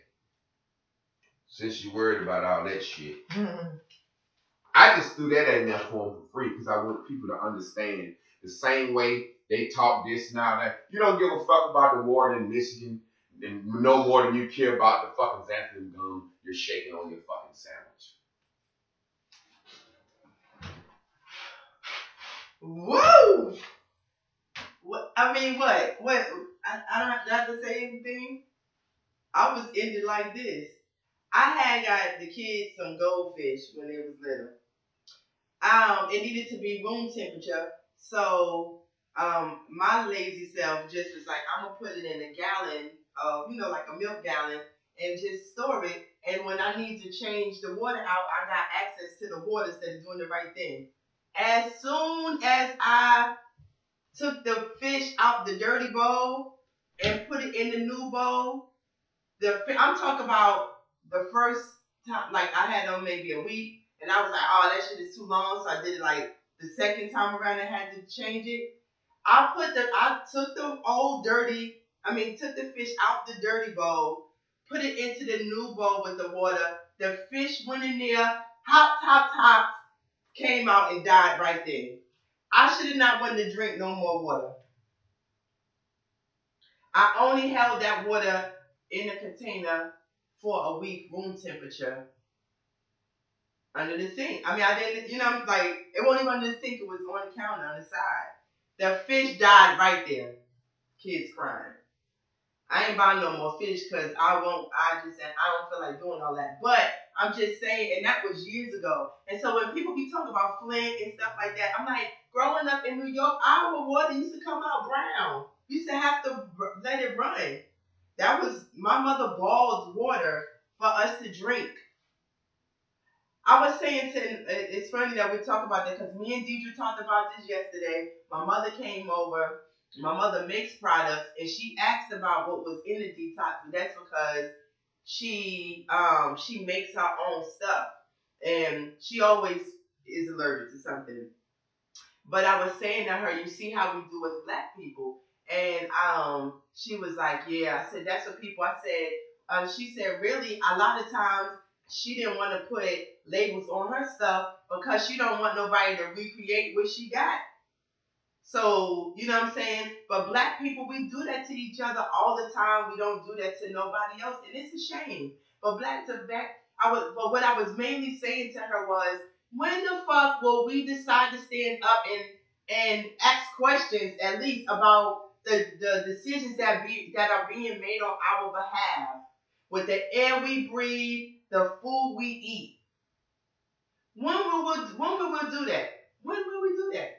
S2: Since you're worried about all that shit. I just threw that in there for free because I want people to understand the same way they talk this now that. You don't give a fuck about the war in Michigan and no more than you care about the fucking xanthan gum you're shaking on your fucking sandwich.
S1: Woo! What? I mean, what? What? I don't have to say anything. I was ended like this. I had got the kids some goldfish when they was little. It needed to be room temperature, so my lazy self just was like, I'm gonna put it in a gallon, like a milk gallon, and just store it. And when I need to change the water out, I got access to the waters that is doing the right thing. As soon as I took the fish out the dirty bowl and put it in the new bowl, I'm talking about the first time, like I had them maybe a week, and I was like, oh, that shit is too long, so I did it like the second time around. I had to change it. I took the fish out the dirty bowl, put it into the new bowl with the water. The fish went in there, hop, came out and died right there. I should have not wanted to drink no more water. I only held that water in a container for a week, room temperature, under the sink. I mean, I didn't, it wasn't even under the sink. It was on the counter on the side. The fish died right there. Kids crying. I ain't buying no more fish because I don't feel like doing all that. But I'm just saying, and that was years ago. And so when people be talking about Flint and stuff like that, I'm like, growing up in New York, our water used to come out brown. We used to have to let it run. That was, my mother boiled water for us to drink. I was saying it's funny that we talk about that because me and Deidre talked about this yesterday. My mother came over. My mother makes products, and she asked about what was in the detox, and that's because she makes her own stuff, and she always is allergic to something. But I was saying to her, you see how we do as Black people, and she was like, yeah. I said that's what people. I said, she said really a lot of times she didn't want to put labels on her stuff because she don't want nobody to recreate what she got. So, you know what I'm saying? But Black people, we do that to each other all the time. We don't do that to nobody else, and it's a shame. But but what I was mainly saying to her was, when the fuck will we decide to stand up and ask questions at least about the decisions that are being made on our behalf, with the air we breathe, the food we eat? When will we do that? When will we do that?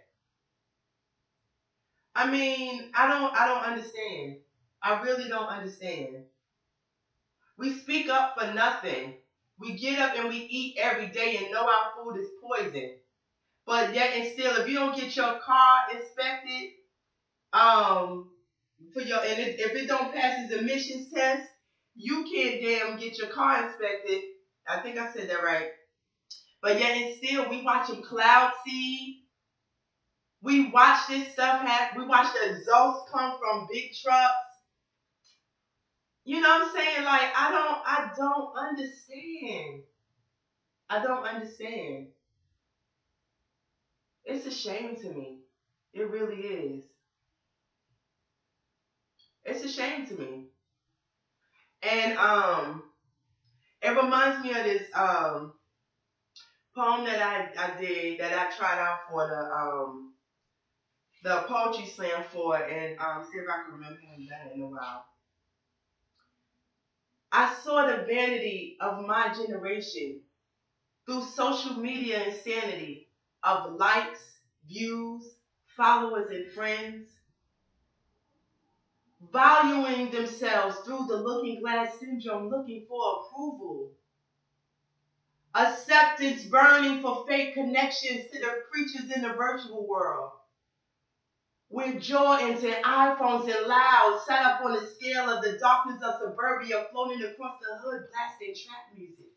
S1: I mean, I don't understand. I really don't understand. We speak up for nothing. We get up and we eat every day and know our food is poison. But yet and still, if you don't get your car inspected, if it don't pass its emissions test, you can't damn get your car inspected. I think I said that right. But yet and still, we watch them cloud seed. We watch this stuff happen. We watch the exhaust come from big trucks. You know what I'm saying? Like, I don't understand. I don't understand. It's a shame to me. It really is. It's a shame to me. And it reminds me of this poem that I did, that I tried out for the poetry slam for, and see if I can remember him that in a while. I saw the vanity of my generation through social media insanity of likes, views, followers, and friends, valuing themselves through the looking glass syndrome, looking for approval. Acceptance burning for fake connections to the creatures in the virtual world. With Jordans and iPhones and Louds set up on the scale of the darkness of suburbia, floating across the hood, blasting trap music.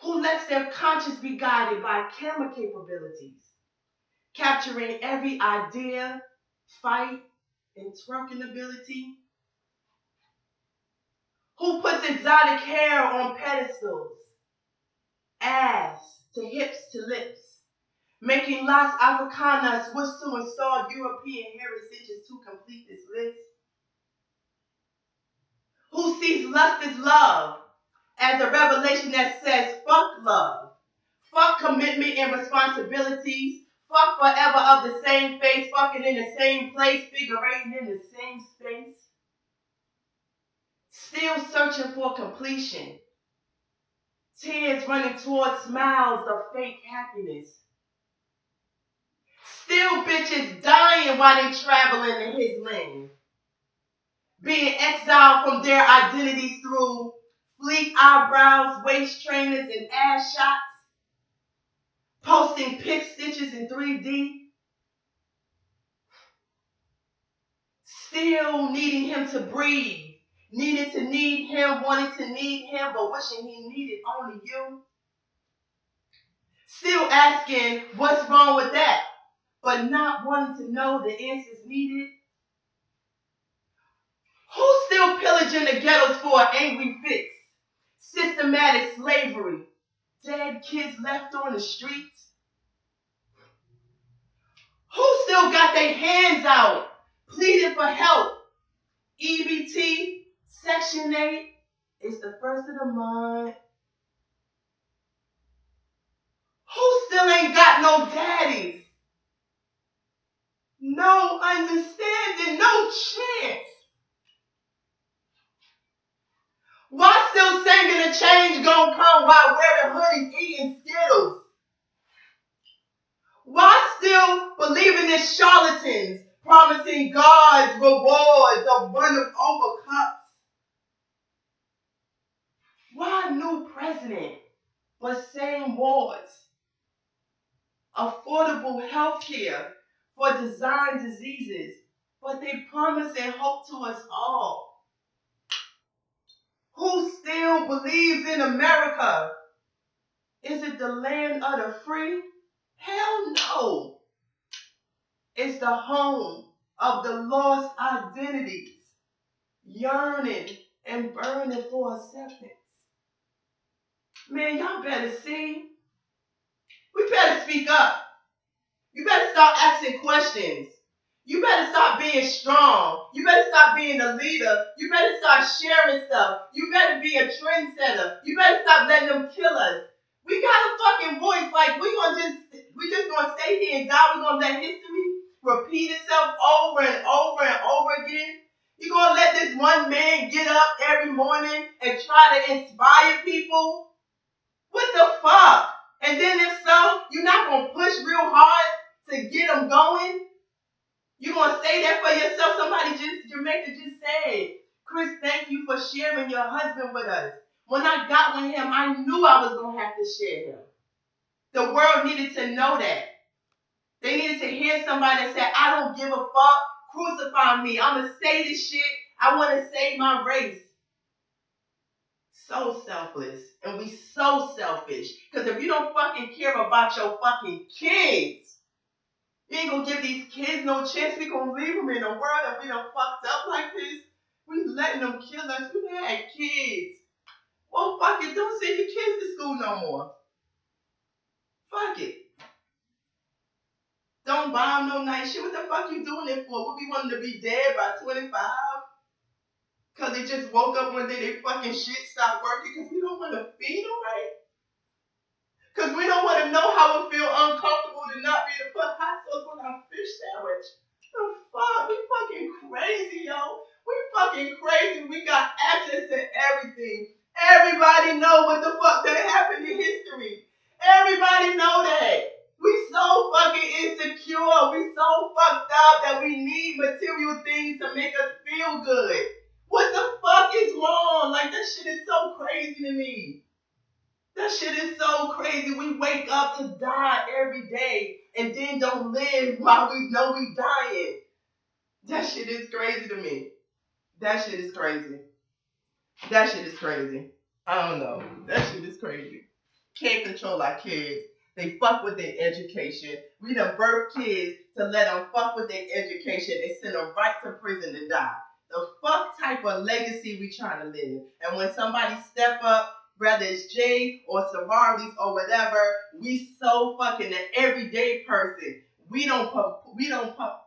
S1: Who lets their conscience be guided by camera capabilities, capturing every idea, fight, and twerking ability. Who puts exotic hair on pedestals, ass to hips to lips, making Las Africanas wish to install European heritages to complete this list? Who sees lust as love, as a revelation that says fuck love, fuck commitment and responsibilities, fuck forever of the same face, fucking in the same place, figurating in the same space? Still searching for completion, tears running towards smiles of fake happiness. Still bitches dying while they traveling in his lane, being exiled from their identities through fleek eyebrows, waist trainers, and ass shots, posting pic stitches in 3D, still needing him to breathe, needing to need him, wanting to need him, but wishing he needed only you. Still asking what's wrong with that, but not wanting to know the answers needed. Who's still pillaging the ghettos for an angry fix? Systematic slavery, dead kids left on the streets. Who still got their hands out, pleading for help? EBT, Section 8, it's the first of the month. Who still ain't got no daddies? No understanding, no chance. Why still singing a change gon' come while wearing hoodies, eating Skittles? Why still believing in charlatans, promising God's rewards of running over cups? Why new president, but same wars? Affordable health care for design diseases, but they promise and hope to us all. Who still believes in America? Is it the land of the free? Hell no. It's the home of the lost identities, yearning and burning for acceptance. Man, y'all better see. We better speak up. You better start asking questions. You better stop being strong. You better stop being a leader. You better start sharing stuff. You better be a trendsetter. You better stop letting them kill us. We got a fucking voice. Like, we just gonna stay here and die. We're gonna let history repeat itself over and over and over again. You're gonna let this one man get up every morning and try to inspire people? What the fuck? And then if so, you're not gonna push real hard to get them going? You're going to stay there for yourself? Jamaica just said, Chris, thank you for sharing your husband with us. When I got with him, I knew I was going to have to share him. The world needed to know that. They needed to hear somebody that said, I don't give a fuck, crucify me. I'm going to say this shit. I want to save my race. So selfless. And we so selfish. Because if you don't fucking care about your fucking kids, you ain't gonna give these kids no chance. We gonna leave them in a world that we done fucked up like this. We letting them kill us. We had kids. Well, fuck it. Don't send your kids to school no more. Fuck it. Don't buy them no nice shit. What the fuck you doing it for? What, we want them to be dead by 25? Because they just woke up one day, they fucking shit stopped working because we don't want to feed them right? Because we don't want to know how it feel uncomfortable to not be able to put hot sauce on our fish sandwich. The fuck? We fucking crazy, yo. We fucking crazy. We got access to everything. Everybody know what the fuck that happened in history. Everybody know that. We so fucking insecure. We so fucked up that we need material things to make us feel good. What the fuck is wrong? Like, that shit is so crazy to me. That shit is so crazy. We wake up to die every day and then don't live while we know we dying. That shit is crazy to me. That shit is crazy. That shit is crazy. I don't know. That shit is crazy. Can't control our kids. They fuck with their education. We done birth kids to let them fuck with their education and send them right to prison to die. The fuck type of legacy we trying to live? And when somebody step up whether it's J or sororities or whatever. We so fucking an everyday person. We don't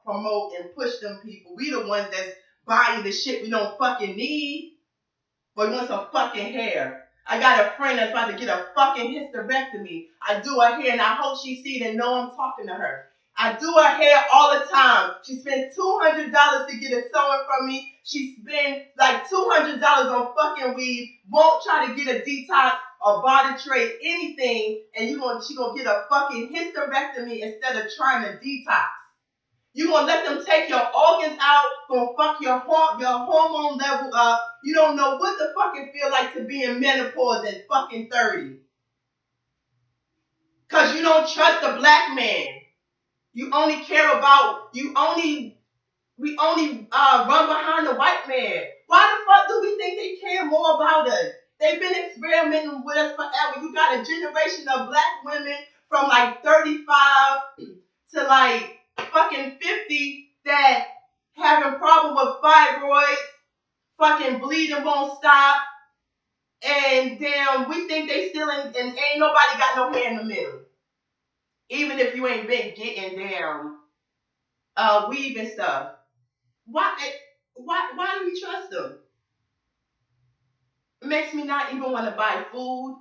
S1: promote and push them people. We the ones that's buying the shit we don't fucking need, but we want some fucking hair. I got a friend that's about to get a fucking hysterectomy. I do her hair and I hope she see it and know I'm talking to her. I do her hair all the time. She spent $200 to get it sewn from me. She spent like $200 on fucking weave. Won't try to get a detox or body trade, anything, and she gonna get a fucking hysterectomy instead of trying to detox. You gonna let them take your organs out, gonna fuck your hormone level up. You don't know what the fuck it feel like to be in menopause at fucking 30. Cause you don't trust a black man. You only care about, we only run behind the white man. Why the fuck do we think they care more about us? They've been experimenting with us forever. You got a generation of black women from like 35 to like fucking 50 that having problem with fibroids, fucking bleeding won't stop, and damn, we think they still in, and ain't nobody got no hair in the middle. Even if you ain't been getting down weave and stuff. Why do we trust them? It makes me not even want to buy food.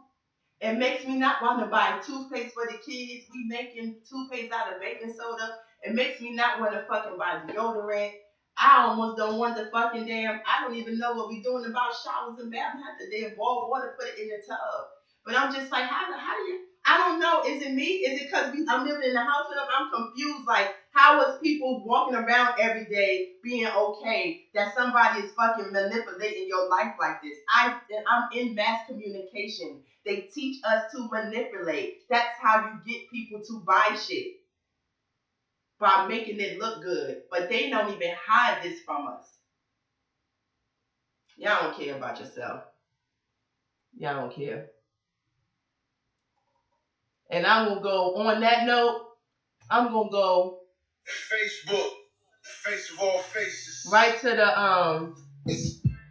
S1: It makes me not want to buy toothpaste for the kids. We making toothpaste out of baking soda. It makes me not want to fucking buy deodorant. I almost don't want the fucking damn, I don't even know what we doing about showers and baths. Have to damn boil water, put it in the tub. But I'm just like, how do you, I don't know. Is it me? Is it because I'm living in the house with them? I'm confused. Like, how is people walking around every day being okay that somebody is fucking manipulating your life like this? I'm in mass communication. They teach us to manipulate. That's how you get people to buy shit. By making it look good. But they don't even hide this from us. Y'all don't care about yourself. Y'all don't care. And I'm going to go, on that note, I'm going to go
S3: Facebook, face of all faces.
S1: Right to the,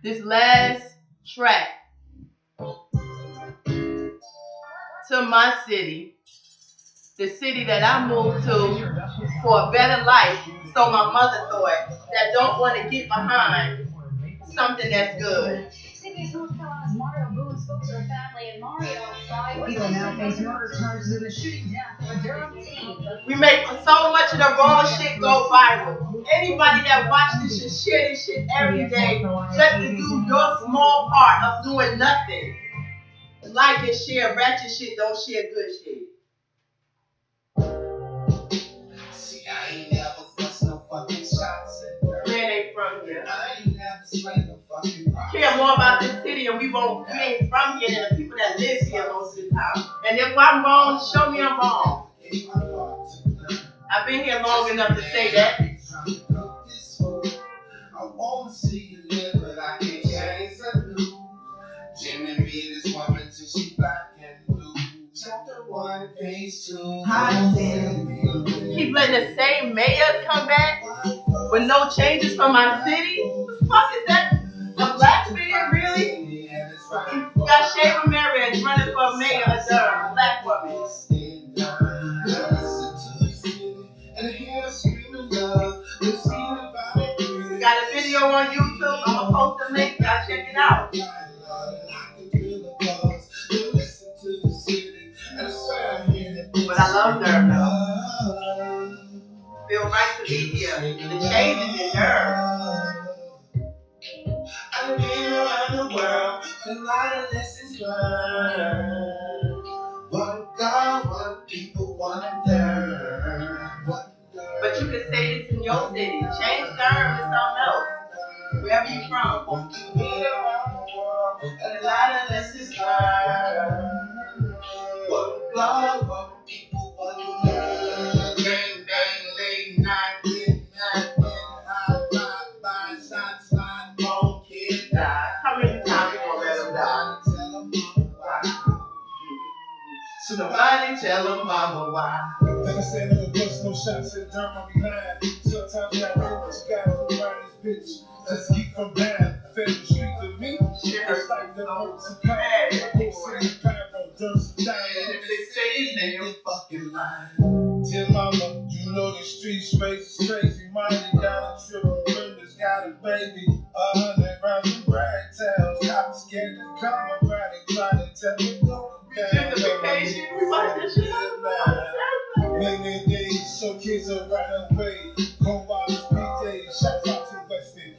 S1: this last track. To my city. The city that I moved to for a better life. So my mother thought that don't want to get behind something that's good.
S4: CBS North Carolina's Mario Boone spoke to her family, and Mario people now face murder charges in the shooting death of a Durham teen.
S1: We make so much of the wrong shit go viral. Anybody that watch this should share this shit every day just to do your small part of doing nothing. Like and share ratchet shit, don't share good shit.
S3: See, I ain't never bust no fucking shots at her.
S1: Man ain't from here.
S3: I ain't never slayed no fucking rock.
S1: Care more about this city and we ain't from here than the people that live here most of the time. And if I'm wrong, show me I'm wrong. I've been here long enough to say that.
S3: I wanna see you live, but I can't change the news. Jimmy beat this woman till she black and blue. Chapter 1, page 2.
S1: Keep letting the same mayor come back with no changes from my city? What the fuck is that? A black man, really? You got Shayla Marriott running for mayor of Durham, a black woman. Got a video on YouTube. I'm gonna post the link. Y'all check it out. But I love Durham though. Feel right to be here. The change is in Durham.
S3: I've been around the world, a lot of lessons learned. What God, what people want to learn.
S1: But you can say this in your city. Change Durham to something else. Wherever you from.
S3: I've been around the world, a lot of lessons learned. What God, what people want to learn. Gang, bang, late night, midnight, high, rock, line, shots, line, bone, kid, die.
S1: How many times you gonna let them die?
S3: Somebody tell them mama why.
S5: Like I said, never bust no shots at Durham, I'm behind. Sometimes I know this guy who around this bitch. Just keep from down. Fed the street to me. It's like the notes and Dear mama, you know the street space is crazy. Minded got a triple windows, got a baby. 100 rounds of rag tails. Got scared to come around and try to tell me no.
S1: Gentrification, we watch this shit out.
S5: Many days, so kids are right away. Go by the PJ, shouts out to Weston.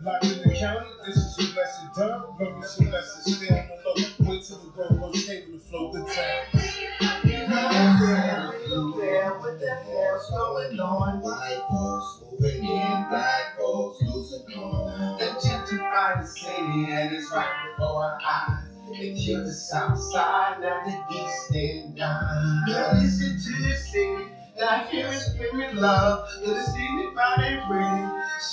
S5: Locked in the county, this is a blessed done. Love me some lessons, stay on the low. Wait till the go, stable to flow good time.
S3: What the hell's going on? White folks moving in, black folks losing on. The gentrified the city and it's right before our eyes. They killed the south side, now the east end line. Now listen to the city, now hear it screaming love. Let us see me proud and pretty,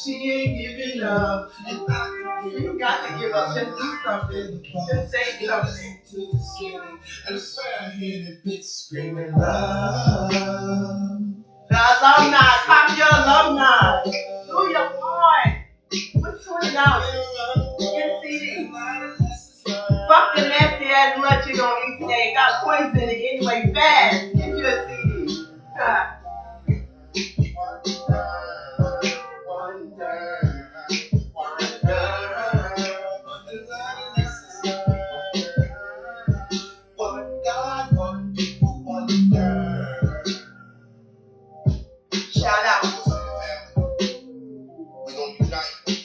S3: she ain't giving up. And I can hear
S1: You got to give up, just do something, just say something.
S3: to the city, and I swear I hear the bitch screaming love.
S1: The alumni, copy your alumni. Do your part. What's $20? Get a CD. Fuck the nasty ass lunch you gonna eat today. Got coins in it anyway. Fast. Get you a CD.
S3: Shout out. We gonna unite.